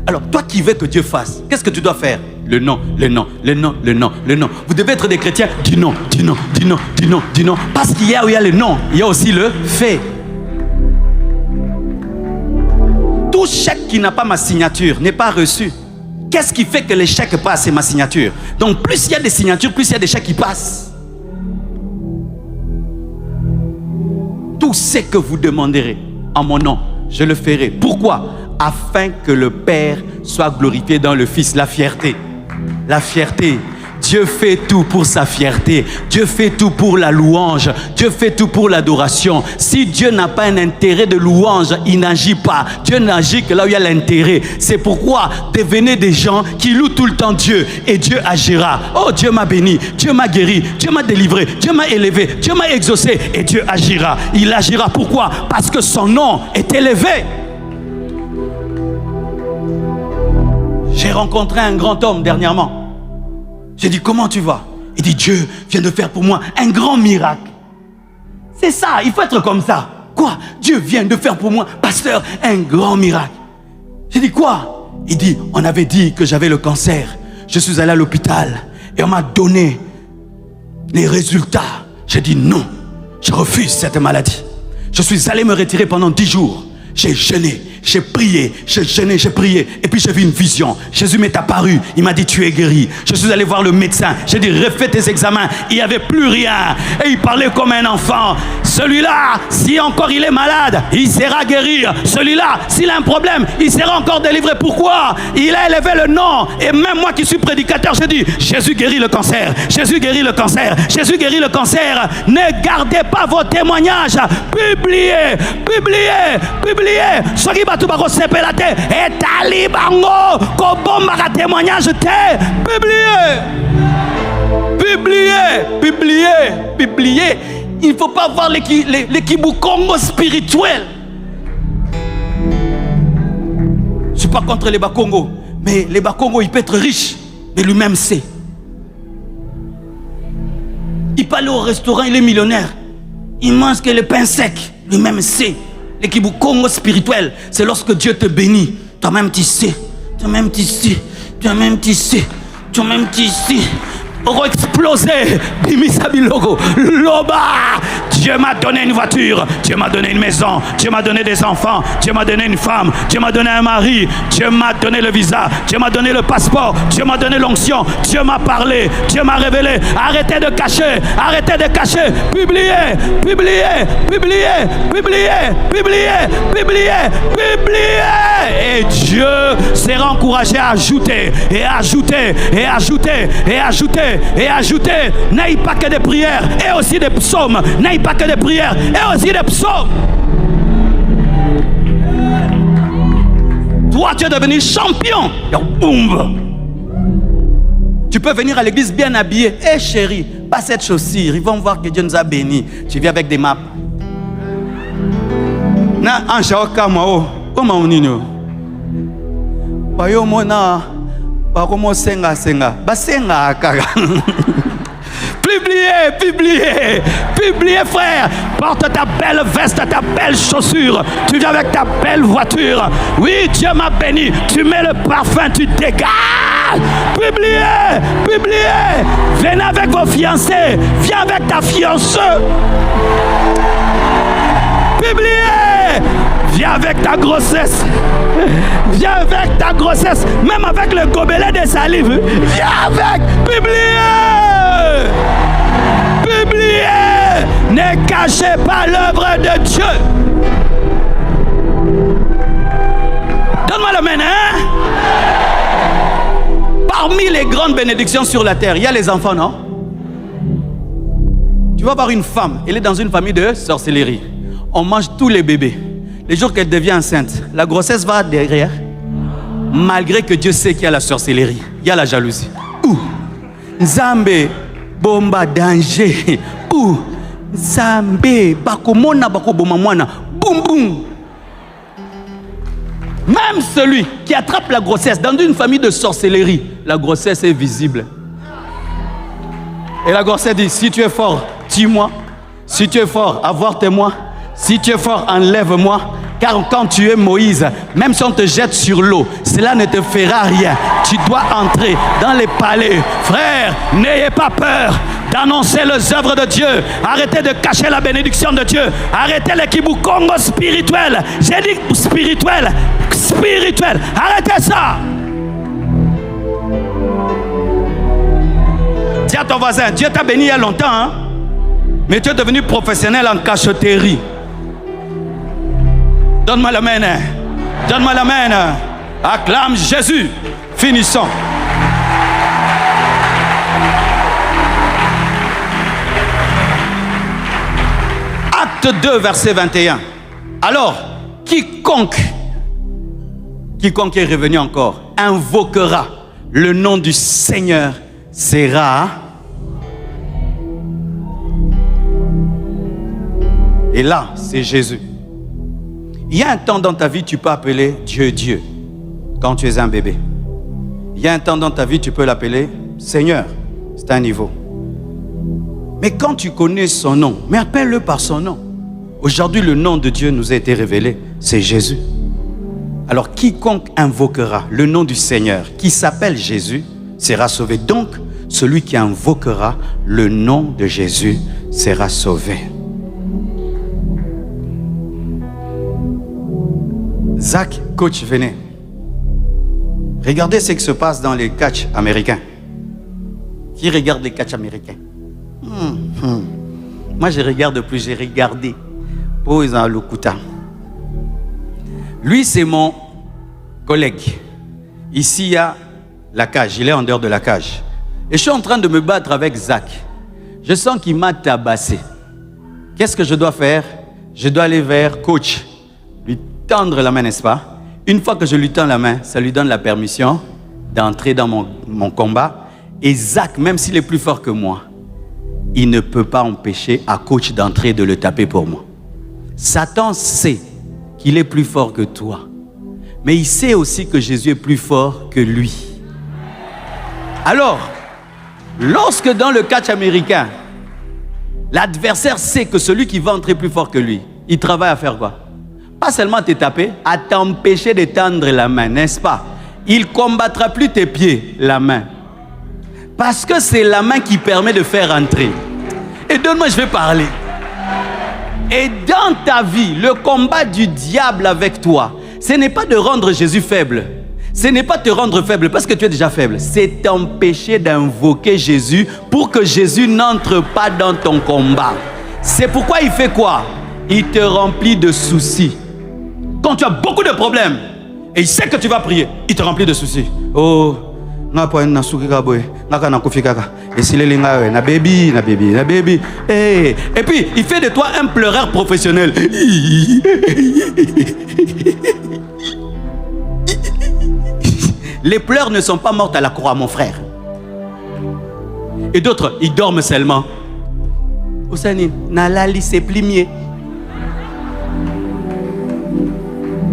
S2: Alors, toi qui veux que Dieu fasse, qu'est-ce que tu dois faire? Le non, le non, le non, le non, le non. Vous devez être des chrétiens, dis non, dis non, dis non, dis non, dis non. Parce qu'il y a où il y a le non, il y a aussi le fait. Tout chèque qui n'a pas ma signature n'est pas reçu. Qu'est-ce qui fait que les chèques passent? C'est ma signature. Donc, plus il y a des signatures, plus il y a des chèques qui passent. Tout ce que vous demanderez en mon nom, je le ferai. Pourquoi? Afin que le Père soit glorifié dans le Fils. La fierté. La fierté. Dieu fait tout pour sa fierté. Dieu fait tout pour la louange. Dieu fait tout pour l'adoration. Si Dieu n'a pas un intérêt de louange, il n'agit pas. Dieu n'agit que là où il y a l'intérêt. C'est pourquoi devenez des gens qui louent tout le temps Dieu et Dieu agira. Oh, Dieu m'a béni, Dieu m'a guéri, Dieu m'a délivré, Dieu m'a élevé, Dieu m'a exaucé et Dieu agira. Il agira. Pourquoi? Parce que son nom est élevé. J'ai rencontré un grand homme dernièrement. J'ai dit, comment tu vas? Il dit, Dieu vient de faire pour moi un grand miracle. C'est ça, il faut être comme ça. Quoi? Dieu vient de faire pour moi, pasteur, un grand miracle. J'ai dit, quoi? Il dit, on avait dit que j'avais le cancer. Je suis allé à l'hôpital et on m'a donné les résultats. J'ai dit, non, je refuse cette maladie. Je suis allé me retirer pendant 10 jours. J'ai jeûné, j'ai prié, j'ai jeûné, j'ai prié. Et puis j'ai vu une vision. Jésus m'est apparu. Il m'a dit, tu es guéri. Je suis allé voir le médecin. J'ai dit, refais tes examens. Il n'y avait plus rien. Et il parlait comme un enfant. Celui-là, si encore il est malade, il sera guéri. Celui-là, s'il a un problème, il sera encore délivré. Pourquoi? Il a élevé le nom. Et même moi qui suis prédicateur, j'ai dit, Jésus guérit le cancer. Jésus guérit le cancer. Jésus guérit le cancer. Ne gardez pas vos témoignages. Publiez, publiez, publiez. Soki batu bako sepela te etali bango ko bomba ka témoignage te. Publiez, publiez, publiez, publiez. Il ne faut pas avoir l'équibukongo spirituel. Je ne suis pas contre les Bakongo, mais les Bakongo, il peut être riche, mais lui-même sait. Il peut aller au restaurant, il est millionnaire. Il mange que le pain sec, lui-même sait. L'équibukongo spirituel, c'est lorsque Dieu te bénit. Toi-même tu sais, toi-même tu sais, toi-même tu sais, toi-même tu sais. Aura explosé, Bimisabilogo, Loba. Dieu m'a donné une voiture, Dieu m'a donné une maison, Dieu m'a donné des enfants, Dieu m'a donné une femme, Dieu m'a donné un mari, Dieu m'a donné le visa, Dieu m'a donné le passeport, Dieu m'a donné l'onction, Dieu m'a parlé, Dieu m'a révélé. Arrêtez de cacher, arrêtez de cacher. Publiez, publiez, publiez, publiez, publiez, publiez, publiez. Et Dieu sera encouragé à ajouter, et ajouter, et ajouter, et ajouter. Et ajouter, n'aille pas que des prières et aussi des psaumes, n'aille pas que des prières et aussi des psaumes. Toi tu es devenu champion. Boum. Tu peux venir à l'église bien habillé. Eh chérie, pas cette chaussure, ils vont voir que Dieu nous a bénis. Tu viens avec des maps. Na anshaka mao, comment on dit nous? Bayo mona. Senga, senga. Basenga kaka. Publiez, publiez, publiez frère. Porte ta belle veste, ta belle chaussure. Tu viens avec ta belle voiture. Oui, Dieu m'a béni. Tu mets le parfum, tu dégages. Publiez, publiez. Venez avec vos fiancés. Viens avec ta fiancée. Publiez. Viens avec ta grossesse. Viens avec ta grossesse. Même avec le gobelet de salive. Viens avec. Publiez. Publiez. Ne cachez pas l'œuvre de Dieu. Dans Donne-moi le main, hein? Parmi les grandes bénédictions sur la terre, il y a les enfants, non? Tu vas voir une femme, elle est dans une famille de sorcellerie. On mange tous les bébés. Les jours qu'elle devient enceinte, la grossesse va derrière. Malgré que Dieu sait qu'il y a la sorcellerie, il y a la jalousie. Ouh, Nzambe, bomba, danger. Ouh, Nzambe, bakomona, bakoboma mwana. Boum, boum. Même celui qui attrape la grossesse dans une famille de sorcellerie, la grossesse est visible. Et la grossesse dit, si tu es fort, tue-moi. Si tu es fort, avorte-moi. Si tu es fort, enlève-moi. Car quand tu es Moïse, même si on te jette sur l'eau, cela ne te fera rien. Tu dois entrer dans les palais. Frères, n'ayez pas peur d'annoncer les œuvres de Dieu. Arrêtez de cacher la bénédiction de Dieu. Arrêtez les kibukongo spirituels. J'ai dit spirituel. Spirituel. Arrêtez ça. Dis à ton voisin, Dieu t'a béni il y a longtemps, hein? Mais tu es devenu professionnel en cachotterie. Donne-moi la main. Donne-moi la main. Acclame Jésus. Finissons. Acte 2, verset 21. Alors, quiconque est revenu encore, invoquera le nom du Seigneur, sera. Et là, c'est Jésus. Il y a un temps dans ta vie, tu peux appeler Dieu, Dieu, quand tu es un bébé. Il y a un temps dans ta vie, tu peux l'appeler Seigneur. C'est un niveau. Mais quand tu connais son nom, mais appelle-le par son nom. Aujourd'hui, le nom de Dieu nous a été révélé, c'est Jésus. Alors, quiconque invoquera le nom du Seigneur, qui s'appelle Jésus, sera sauvé. Donc, celui qui invoquera le nom de Jésus sera sauvé. Zach, coach, venez. Regardez ce qui se passe dans les catchs américains. Qui regarde les catchs américains? Moi, je regarde plus, j'ai regardé. Oh, ils ont le couteau. Lui, c'est mon collègue. Ici, il y a la cage. Il est en dehors de la cage. Et je suis en train de me battre avec Zach. Je sens qu'il m'a tabassé. Qu'est-ce que je dois faire? Je dois aller vers coach. Lui tendre la main, n'est-ce pas? Une fois que je lui tends la main, ça lui donne la permission d'entrer dans mon combat. Et Zach, même s'il est plus fort que moi, il ne peut pas empêcher à coach d'entrer et de le taper pour moi. Satan sait qu'il est plus fort que toi. Mais il sait aussi que Jésus est plus fort que lui. Alors, lorsque dans le catch américain, l'adversaire sait que celui qui va entrer plus fort que lui, il travaille à faire quoi? Pas seulement te taper, à t'empêcher de tendre la main, n'est-ce pas? Il ne combattra plus tes pieds, la main. Parce que c'est la main qui permet de faire entrer. Et donne-moi, je vais parler. Et dans ta vie, le combat du diable avec toi, ce n'est pas de rendre Jésus faible. Ce n'est pas te rendre faible parce que tu es déjà faible. C'est t'empêcher d'invoquer Jésus pour que Jésus n'entre pas dans ton combat. C'est pourquoi il fait quoi? Il te remplit de soucis. Quand tu as beaucoup de problèmes et il sait que tu vas prier, il te remplit de soucis. Oh, et puis il fait de toi un pleureur professionnel. Les pleurs ne sont pas mortes à la croix, mon frère. Et d'autres, ils dorment seulement. Osani, nalali c'est plimier.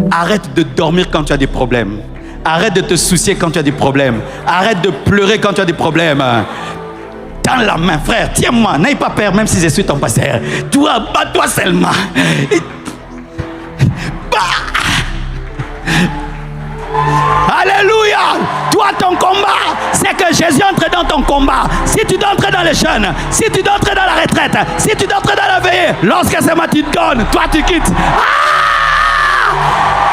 S2: Arrête de dormir quand tu as des problèmes. Arrête de te soucier quand tu as des problèmes. Arrête de pleurer quand tu as des problèmes. Tends la main, frère, tiens-moi. N'aie pas peur, même si je suis ton pasteur. Toi, bats-toi seulement. Alléluia. Toi, ton combat, c'est que Jésus entre dans ton combat. Si tu dois entrer dans les jeûnes, si tu dois entrer dans la retraite, si tu dois entrer dans la veillée, lorsque ce matin tu donnes, toi tu quittes.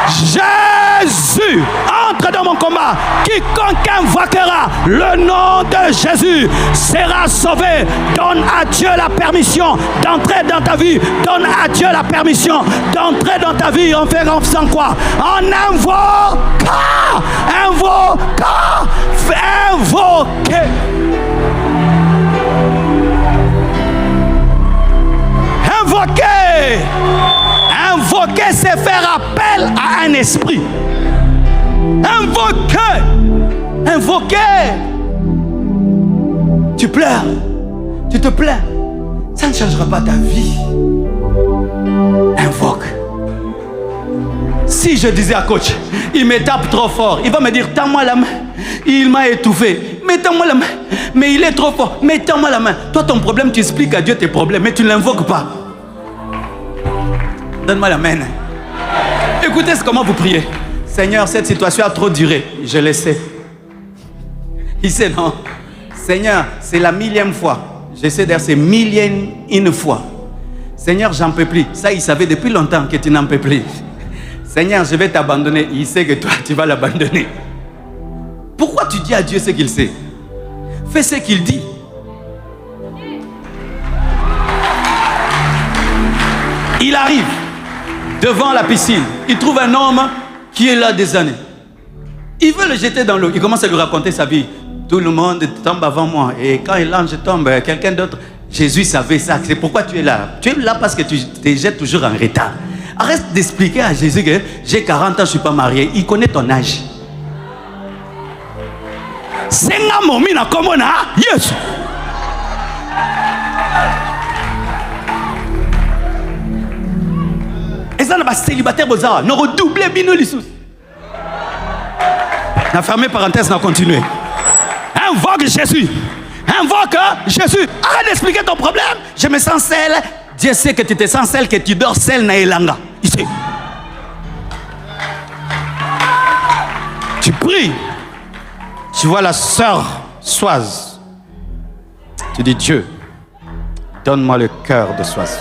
S2: Jésus entre entrer dans mon combat. Quiconque invoquera le nom de Jésus sera sauvé. Donne à Dieu la permission d'entrer dans ta vie. Donne à Dieu la permission d'entrer dans ta vie en faisant quoi? En invoquant. Invoquer. Invoquer. Invoquer, c'est faire appel à un esprit. Invoquer. Invoquer. Tu pleures. Tu te plains. Ça ne changera pas ta vie. Invoque. Si je disais à coach, il me tape trop fort, il va me dire, tends-moi la main. Il m'a étouffé. Mais tends-moi la main. Mais il est trop fort. Mais tends-moi la main. Toi, ton problème, tu expliques à Dieu tes problèmes, mais tu ne l'invoques pas. Donne-moi la main. Écoutez comment vous priez. Seigneur, cette situation a trop duré. Je le sais. Il sait non. Seigneur, c'est la 1000e fois. J'essaie d'être c'est 1000e fois. Seigneur, j'en peux plus. Ça, il savait depuis longtemps que tu n'en peux plus. Seigneur, je vais t'abandonner. Il sait que toi, tu vas l'abandonner. Pourquoi tu dis à Dieu ce qu'il sait? Fais ce qu'il dit. Il arrive devant la piscine. Il trouve un homme qui est là des années. Il veut le jeter dans l'eau. Il commence à lui raconter sa vie. Tout le monde tombe avant moi. Et quand l'ange tombe, quelqu'un d'autre. Jésus savait ça. C'est pourquoi tu es là. Tu es là parce que tu te jettes toujours en retard. Arrête d'expliquer à Jésus que j'ai 40 ans, je ne suis pas marié. Il connaît ton âge. C'est un moment comme on a. Yes. Et ça, c'est célibataire, nous redoublons bien les sous. On a fermé parenthèse, on a continué. Invoque Jésus. Invoque Jésus. Arrête d'expliquer ton problème. Je me sens seul. Dieu sait que tu te sens seul, que tu dors seul na elanga. Il sait. Tu pries. Tu vois la sœur Soise. Tu dis Dieu, donne-moi le cœur de Soise.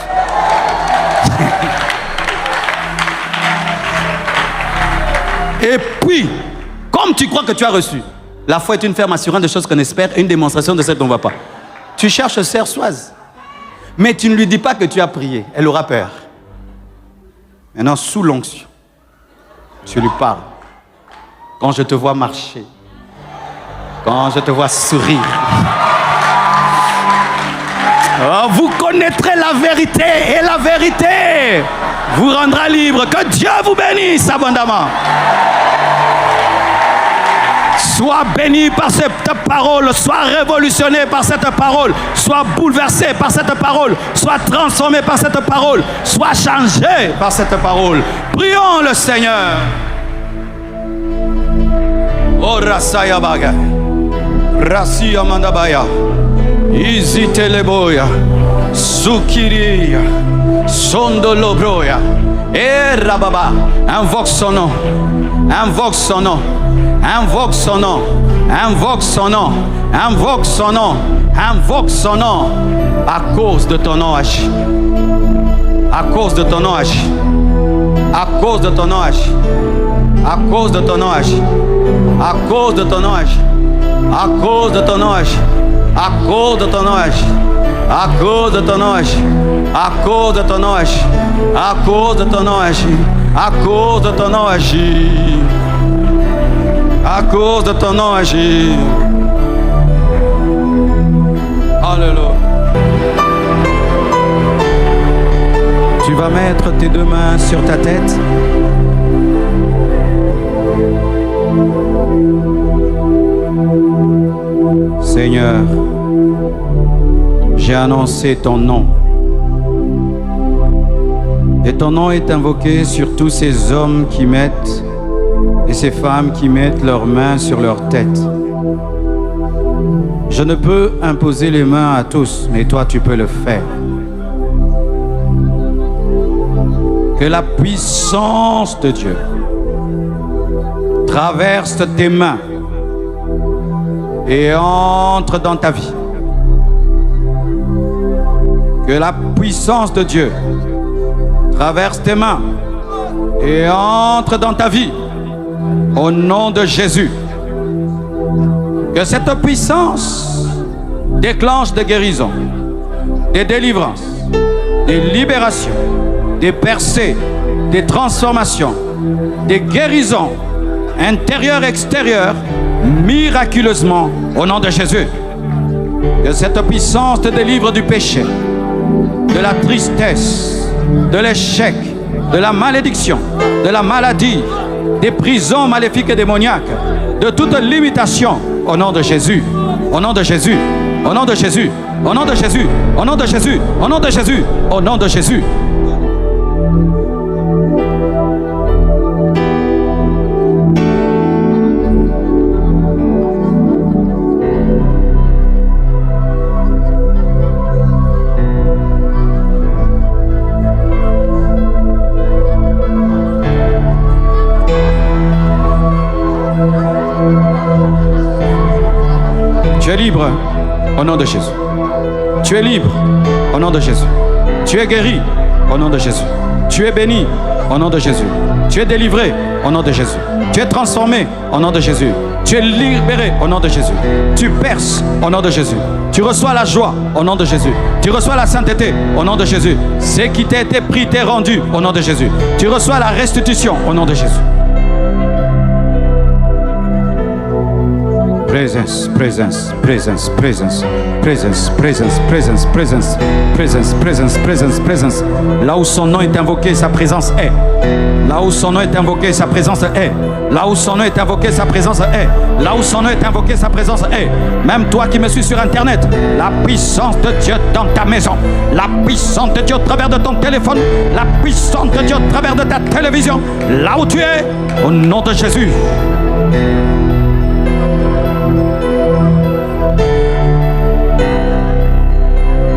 S2: Et puis, comme tu crois que tu as reçu, la foi est une ferme assurance de choses qu'on espère, une démonstration de celles qu'on ne voit pas. Tu cherches sœur Soise, mais tu ne lui dis pas que tu as prié. Elle aura peur. Maintenant, sous l'onction, tu lui parles. Quand je te vois marcher, quand je te vois sourire, oh, vous connaîtrez la vérité et la vérité vous rendra libre. Que Dieu vous bénisse abondamment. Sois béni par cette parole, sois révolutionné par cette parole, sois bouleversé par cette parole, sois transformé par cette parole, sois changé par cette parole. Prions le Seigneur. Oh Rasaya Baga, Rasia Mandabaya, Iziteleboya, Zukiria, Sondolobroya, et Rababa. Invoque son nom, invoque son nom. Invoque son nom, invoque son nom, invoque son nom, invoque son nom. À cause de ton nom agi. À cause de ton nom agi. À cause de ton nom agi. À cause de ton nom agi. À cause de ton nom agi. À cause de ton nom agi. À cause de ton nom agi. À cause de ton nom agi. À cause de ton nom agi. À cause de ton nom agi. À cause de ton nom agi. À cause de ton nom agi. Alléluia. Tu vas mettre tes deux mains sur ta tête. Seigneur, j'ai annoncé ton nom. Et ton nom est invoqué sur tous ces hommes qui mettent et ces femmes qui mettent leurs mains sur leur tête. Je ne peux imposer les mains à tous, mais toi tu peux le faire. Que la puissance de Dieu traverse tes mains et entre dans ta vie. Que la puissance de Dieu traverse tes mains et entre dans ta vie. Au nom de Jésus. Que cette puissance déclenche des guérisons, des délivrances, des libérations, des percées, des transformations, des guérisons intérieures et extérieures, miraculeusement, au nom de Jésus. Que cette puissance te délivre du péché, de la tristesse, de l'échec, de la malédiction, de la maladie, des prisons maléfiques et démoniaques, de toute limitation, au nom de Jésus, au nom de Jésus, au nom de Jésus, au nom de Jésus, au nom de Jésus, au nom de Jésus, au nom de Jésus. Tu es libre au nom de Jésus. Tu es libre au nom de Jésus. Tu es guéri au nom de Jésus. Tu es béni au nom de Jésus. Tu es délivré au nom de Jésus. Tu es transformé au nom de Jésus. Tu es libéré au nom de Jésus. Tu perces au nom de Jésus. Tu reçois la joie au nom de Jésus. Tu reçois la sainteté au nom de Jésus. Ce qui t'a été pris t'est rendu au nom de Jésus. Tu reçois la restitution au nom de Jésus. Presence, presence, presence, presence, presence, presence, presence, presence, presence, presence, presence, presence. Là où son nom est invoqué, sa présence est. Là où son nom est invoqué, sa présence est. Là où son nom est invoqué, sa présence est. Là où son nom est invoqué, sa présence est. Même toi qui me suis sur Internet, la puissance de Dieu dans ta maison, la puissance de Dieu au travers de ton téléphone, la puissance de Dieu au travers de ta télévision, là où tu es, au nom de Jésus.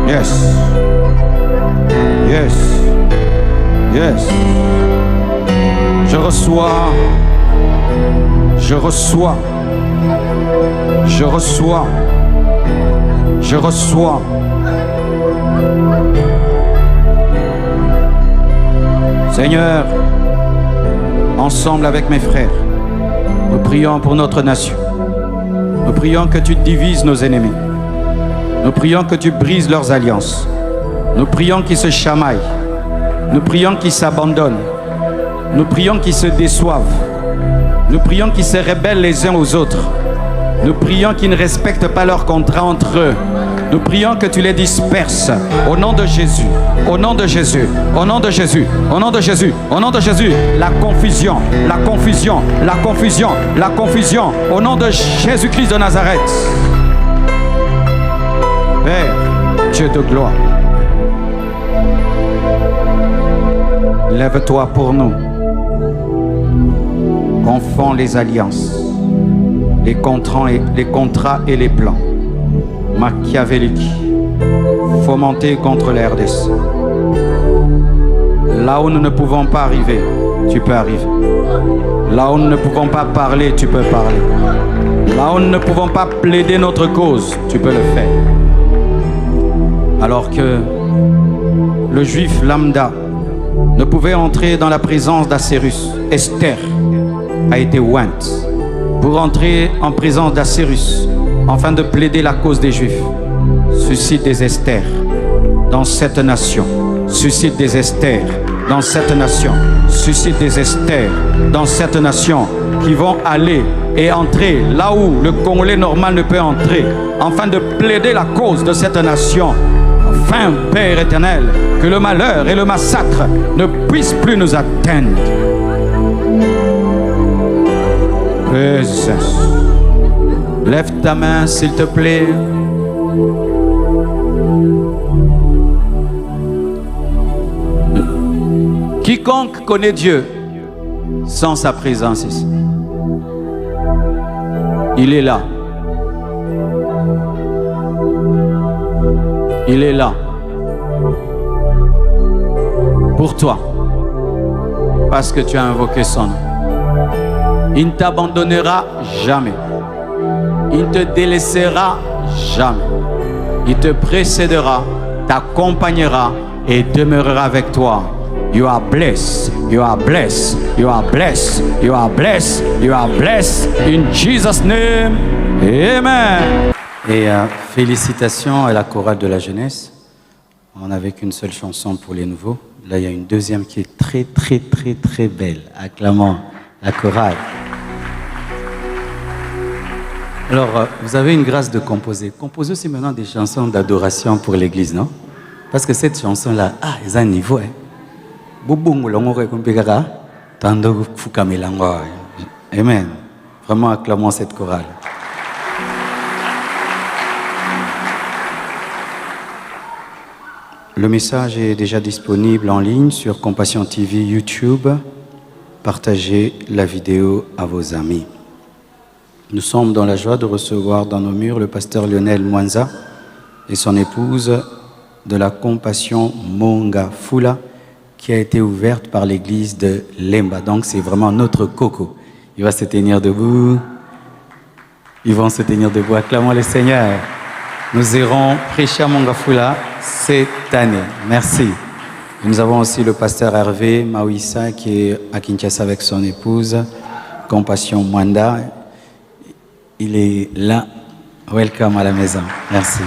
S2: Yes. Yes. Yes. Je reçois. Je reçois. Je reçois. Je reçois. Seigneur, ensemble avec mes frères, nous prions pour notre nation. Nous prions que tu divises nos ennemis. Nous prions que tu brises leurs alliances. Nous prions qu'ils se chamaillent. Nous prions qu'ils s'abandonnent. Nous prions qu'ils se déçoivent. Nous prions qu'ils se rebellent les uns aux autres. Nous prions qu'ils ne respectent pas leurs contrats entre eux. Nous prions que tu les disperses au nom de Jésus, au nom de Jésus, au nom de Jésus, au nom de Jésus, au nom de Jésus. La confusion, la confusion, la confusion, la confusion, au nom de Jésus-Christ de Nazareth. Père, Dieu de gloire, lève-toi pour nous. Confond les alliances, les contrats et les plans machiavéliques fomentés contre la RDC. Là où nous ne pouvons pas arriver, tu peux arriver. Là où nous ne pouvons pas parler, tu peux parler. Là où nous ne pouvons pas plaider notre cause, tu peux le faire. Alors que le juif lambda ne pouvait entrer dans la présence d'Assérus, Esther a été ointe pour entrer en présence d'Assérus afin de plaider la cause des Juifs. Suscite des Esther dans cette nation. Suscite des Esther dans cette nation. Suscite des Esther dans cette nation qui vont aller et entrer là où le Congolais normal ne peut entrer, afin de plaider la cause de cette nation. Enfin, Père éternel, que le malheur et le massacre ne puissent plus nous atteindre. Présence. Lève ta main, s'il te plaît. Quiconque connaît Dieu sans sa présence ici, il est là. Il est là. Pour toi. Parce que tu as invoqué son nom. Il ne t'abandonnera jamais. Il ne te délaissera jamais. Il te précédera, t'accompagnera et demeurera avec toi You are blessed. You are blessed. You are blessed. You are blessed. You are blessed. In Jesus' name. Amen. Et félicitations à la chorale de la jeunesse. On n'avait qu'une seule chanson pour les nouveaux. Là, il y a une deuxième qui est très, très, très, très belle. Acclamons la chorale. Alors, vous avez une grâce de composer. Composer, c'est maintenant des chansons d'adoration pour l'église, non? Parce que cette chanson-là, ils ont un niveau. Amen. Vraiment, acclamons cette chorale. Le message est déjà disponible en ligne sur Compassion TV YouTube. Partagez la vidéo à vos amis. Nous sommes dans la joie de recevoir dans nos murs le pasteur Lionel Mwanza et son épouse de la Compassion Monga Fula qui a été ouverte par l'église de Lemba. Donc c'est vraiment notre coco. Il va se tenir debout. Ils vont se tenir debout. Acclamons le Seigneur. Nous irons prêcher à Monga Fula cette année. Merci. Et nous avons aussi le pasteur Hervé Mawissa qui est à Kinshasa avec son épouse, Compassion Mwanda. Il est là. Welcome à la maison. Merci.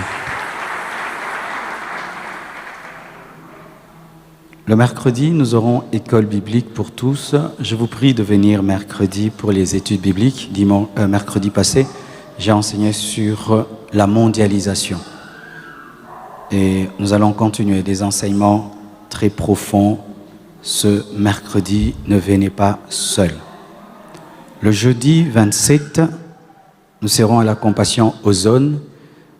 S2: Le mercredi, nous aurons école biblique pour tous. Je vous prie de venir mercredi pour les études bibliques. Mercredi passé, j'ai enseigné sur la mondialisation. Et nous allons continuer des enseignements très profonds. Ce mercredi, ne venez pas seul. Le jeudi 27, nous serons à la Compassion Ozone.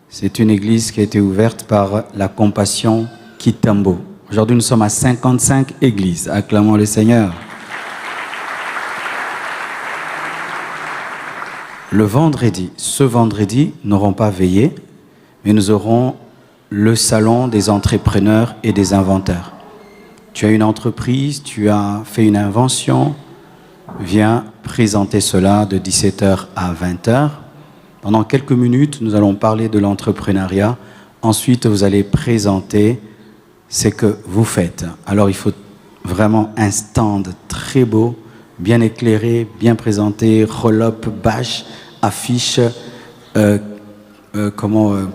S2: C'est une église qui a été ouverte par la Compassion Kitambo. Aujourd'hui, nous sommes à 55 églises. Acclamons le Seigneur. Le vendredi, ce vendredi, nous n'aurons pas veillé, mais nous aurons le salon des entrepreneurs et des inventeurs. Tu as une entreprise, tu as fait une invention, viens présenter cela de 17h à 20h. Pendant quelques minutes, nous allons parler de l'entrepreneuriat. Ensuite, vous allez présenter ce que vous faites. Alors, il faut vraiment un stand très beau, bien éclairé, bien présenté, roll-up, bâche, affiche,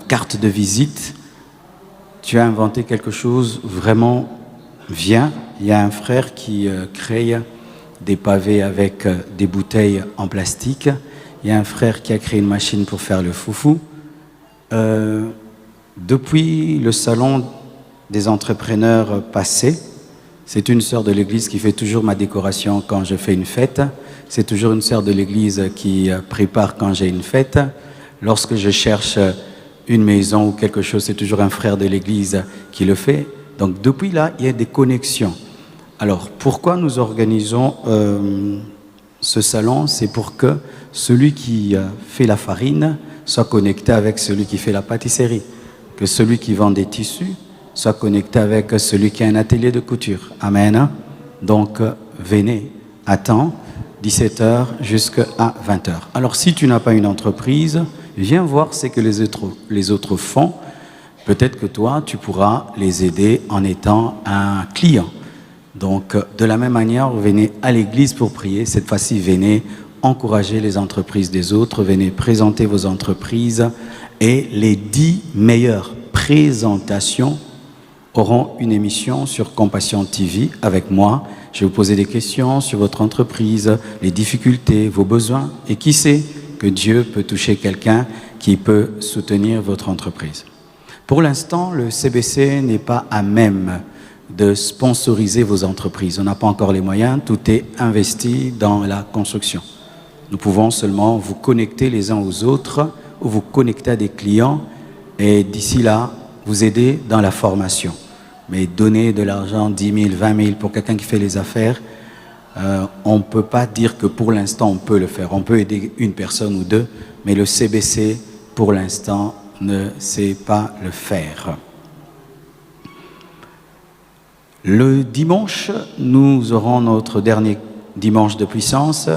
S2: carte de visite. Tu as inventé quelque chose, vraiment, viens. Il y a un frère qui crée des pavés avec des bouteilles en plastique. Il y a un frère qui a créé une machine pour faire le foufou. Depuis le salon des entrepreneurs passé, c'est une sœur de l'église qui fait toujours ma décoration quand je fais une fête. C'est toujours une sœur de l'église qui prépare quand j'ai une fête. Lorsque je cherche une maison ou quelque chose, c'est toujours un frère de l'église qui le fait. Donc depuis là, il y a des connexions. Alors pourquoi nous organisons ce salon? C'est pour que celui qui fait la farine soit connecté avec celui qui fait la pâtisserie, que celui qui vend des tissus soit connecté avec celui qui a un atelier de couture. Amen. Donc venez à temps, 17h jusqu'à 20h. Alors si tu n'as pas une entreprise, viens voir ce que les autres font. Peut-être que toi, tu pourras les aider en étant un client. Donc, de la même manière, venez à l'église pour prier. Cette fois-ci, venez encourager les entreprises des autres. Venez présenter vos entreprises. Et les 10 meilleures présentations auront une émission sur Compassion TV avec moi. Je vais vous poser des questions sur votre entreprise, les difficultés, vos besoins. Et qui sait que Dieu peut toucher quelqu'un qui peut soutenir votre entreprise. Pour l'instant, le CBC n'est pas à même de sponsoriser vos entreprises. On n'a pas encore les moyens, tout est investi dans la construction. Nous pouvons seulement vous connecter les uns aux autres ou vous connecter à des clients et d'ici là, vous aider dans la formation. Mais donner de l'argent, 10 000, 20 000 pour quelqu'un qui fait les affaires, on ne peut pas dire que pour l'instant on peut le faire. On peut aider une personne ou deux, mais le CBC, pour l'instant, ne sait pas le faire. Le dimanche, nous aurons notre dernier dimanche de puissance.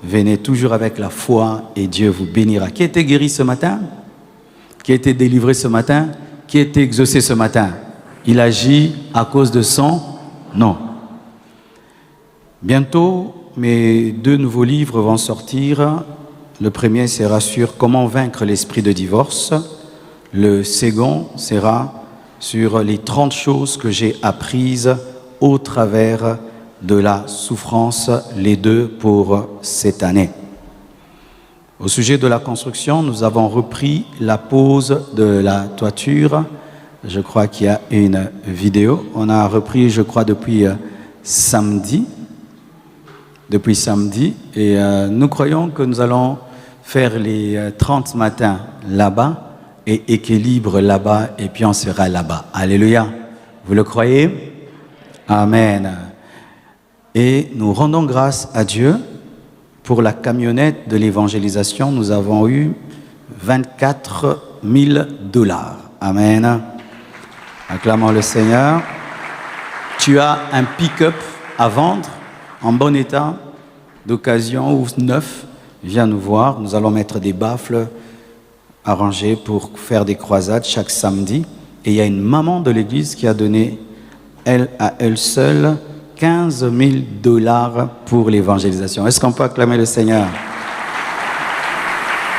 S2: Venez toujours avec la foi et Dieu vous bénira. Qui a été guéri ce matin? Qui a été délivré ce matin? Qui a été exaucé ce matin? Il agit à cause de son nom. Bientôt, mes 2 nouveaux livres vont sortir. Le premier sera sur comment vaincre l'esprit de divorce. Le second sera sur les 30 choses que j'ai apprises au travers de la souffrance, les 2 pour cette année. Au sujet de la construction, nous avons repris la pose de la toiture. Je crois qu'il y a une vidéo. On a repris, je crois, depuis samedi. Et nous croyons que nous allons faire les 30 matins là-bas et équilibre là-bas et puis on sera là-bas. Alléluia. Vous le croyez? Amen. Et nous rendons grâce à Dieu pour la camionnette de l'évangélisation. Nous avons eu 24 000 $. Amen. Acclamons le Seigneur. Tu as un pick-up à vendre en bon état, d'occasion ou neuf, viens nous voir. Nous allons mettre des baffles arrangés pour faire des croisades chaque samedi. Et il y a une maman de l'église qui a donné, elle à elle seule, 15 000 $ pour l'évangélisation. Est-ce qu'on peut acclamer le Seigneur?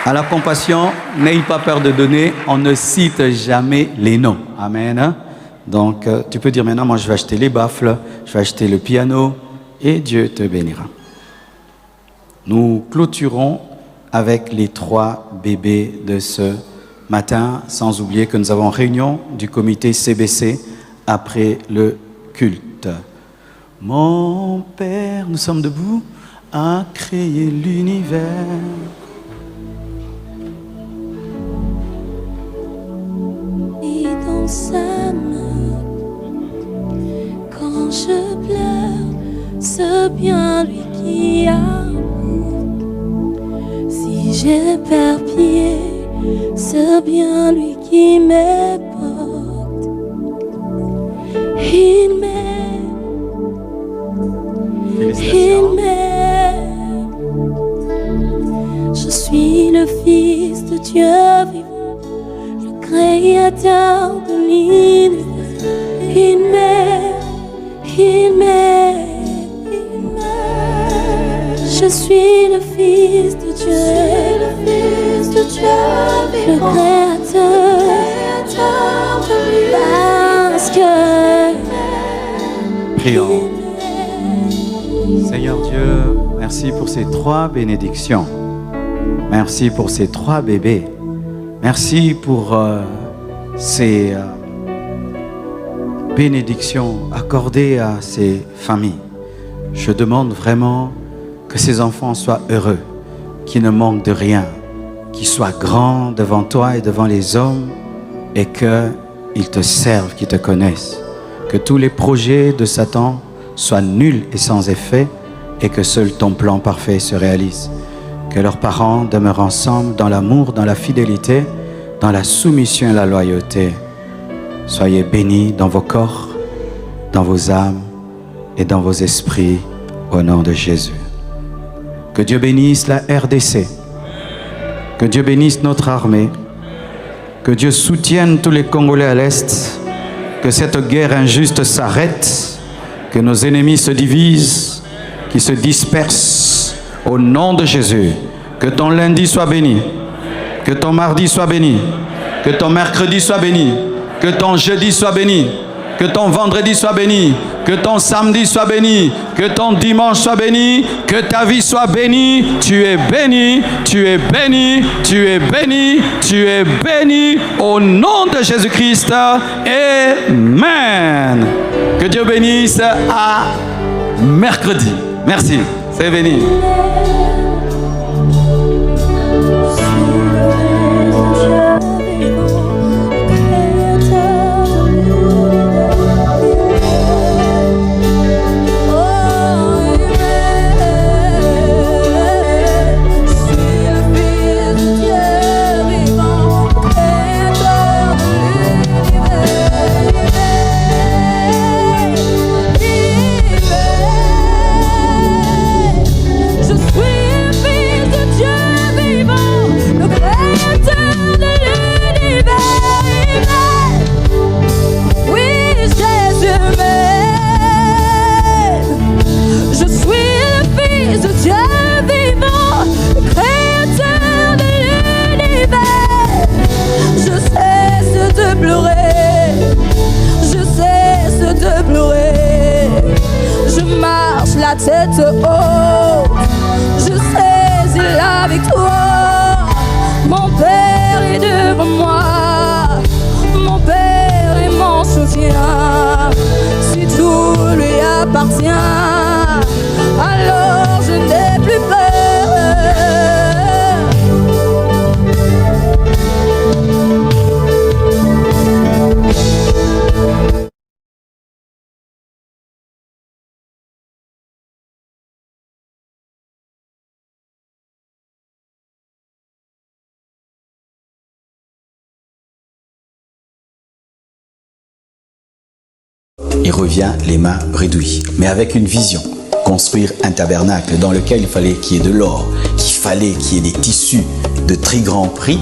S2: À la compassion, n'ayez pas peur de donner, on ne cite jamais les noms. Amen. Donc, tu peux dire maintenant, moi je vais acheter les baffles, je vais acheter le piano, et Dieu te bénira. Nous clôturons avec les 3 bébés de ce matin, sans oublier que nous avons réunion du comité CBC après le culte. Mon Père, nous sommes debout, a créé l'univers.
S3: Et dans sa main, quand je pleure, c'est bien lui qui a. Si j'ai perdu, c'est bien lui qui me porte. Il m'aime, il m'aime. Je suis le Fils de Dieu vivant, le Créateur de l'univers. Il m'aime, il m'aime. Je suis le Fils de Dieu, le Créateur de l'univers. Parce que
S2: Prions. Seigneur Dieu, merci pour ces 3 bénédictions. Merci pour ces 3 bébés. Merci pour ces bénédictions accordées à ces familles. Je demande vraiment que ces enfants soient heureux, qu'ils ne manquent de rien, qu'ils soient grands devant toi et devant les hommes et qu'ils te servent, qu'ils te connaissent. Que tous les projets de Satan soient nuls et sans effet et que seul ton plan parfait se réalise. Que leurs parents demeurent ensemble dans l'amour, dans la fidélité, dans la soumission et la loyauté. Soyez bénis dans vos corps, dans vos âmes et dans vos esprits au nom de Jésus. Que Dieu bénisse la RDC. Que Dieu bénisse notre armée. Que Dieu soutienne tous les Congolais à l'Est. Que cette guerre injuste s'arrête. Que nos ennemis se divisent, qu'ils se dispersent au nom de Jésus. Que ton lundi soit béni. Que ton mardi soit béni. Que ton mercredi soit béni. Que ton jeudi soit béni. Que ton vendredi soit béni, que ton samedi soit béni, que ton dimanche soit béni, que ta vie soit bénie. Tu es béni, tu es béni, tu es béni, tu es béni au nom de Jésus-Christ. Amen. Que Dieu bénisse à mercredi. Merci, c'est béni.
S3: je suis la tête haute. Je saisis la victoire. Mon Père est devant moi. Mon Père est mon soutien. Si tout lui appartient, alors je n'ai plus peur.
S4: Il revient les mains redouées, mais avec une vision. Construire un tabernacle dans lequel il fallait qu'il y ait de l'or, qu'il fallait qu'il y ait des tissus de très grand prix.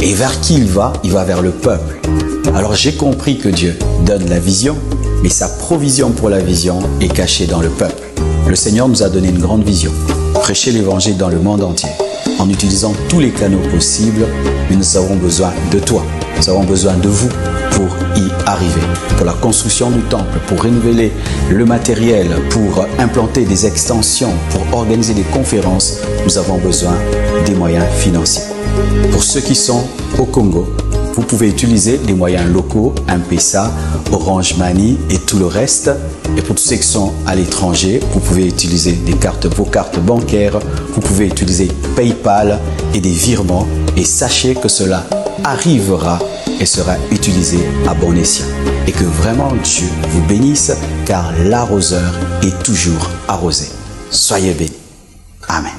S4: Et vers qui il va? Il va vers le peuple. Alors j'ai compris que Dieu donne la vision, mais sa provision pour la vision est cachée dans le peuple. Le Seigneur nous a donné une grande vision. Prêcher l'évangile dans le monde entier, en utilisant tous les canaux possibles, mais nous avons besoin de toi. Nous avons besoin de vous pour y arriver. Pour la construction du temple, pour renouveler le matériel, pour implanter des extensions, pour organiser des conférences, nous avons besoin des moyens financiers. Pour ceux qui sont au Congo, vous pouvez utiliser les moyens locaux, M-Pesa, Orange Money et tout le reste. Et pour tous ceux qui sont à l'étranger, vous pouvez utiliser vos cartes bancaires, vous pouvez utiliser PayPal et des virements. Et sachez que cela arrivera et sera utilisé à bon escient. Et que vraiment Dieu vous bénisse, car l'arroseur est toujours arrosé. Soyez bénis. Amen.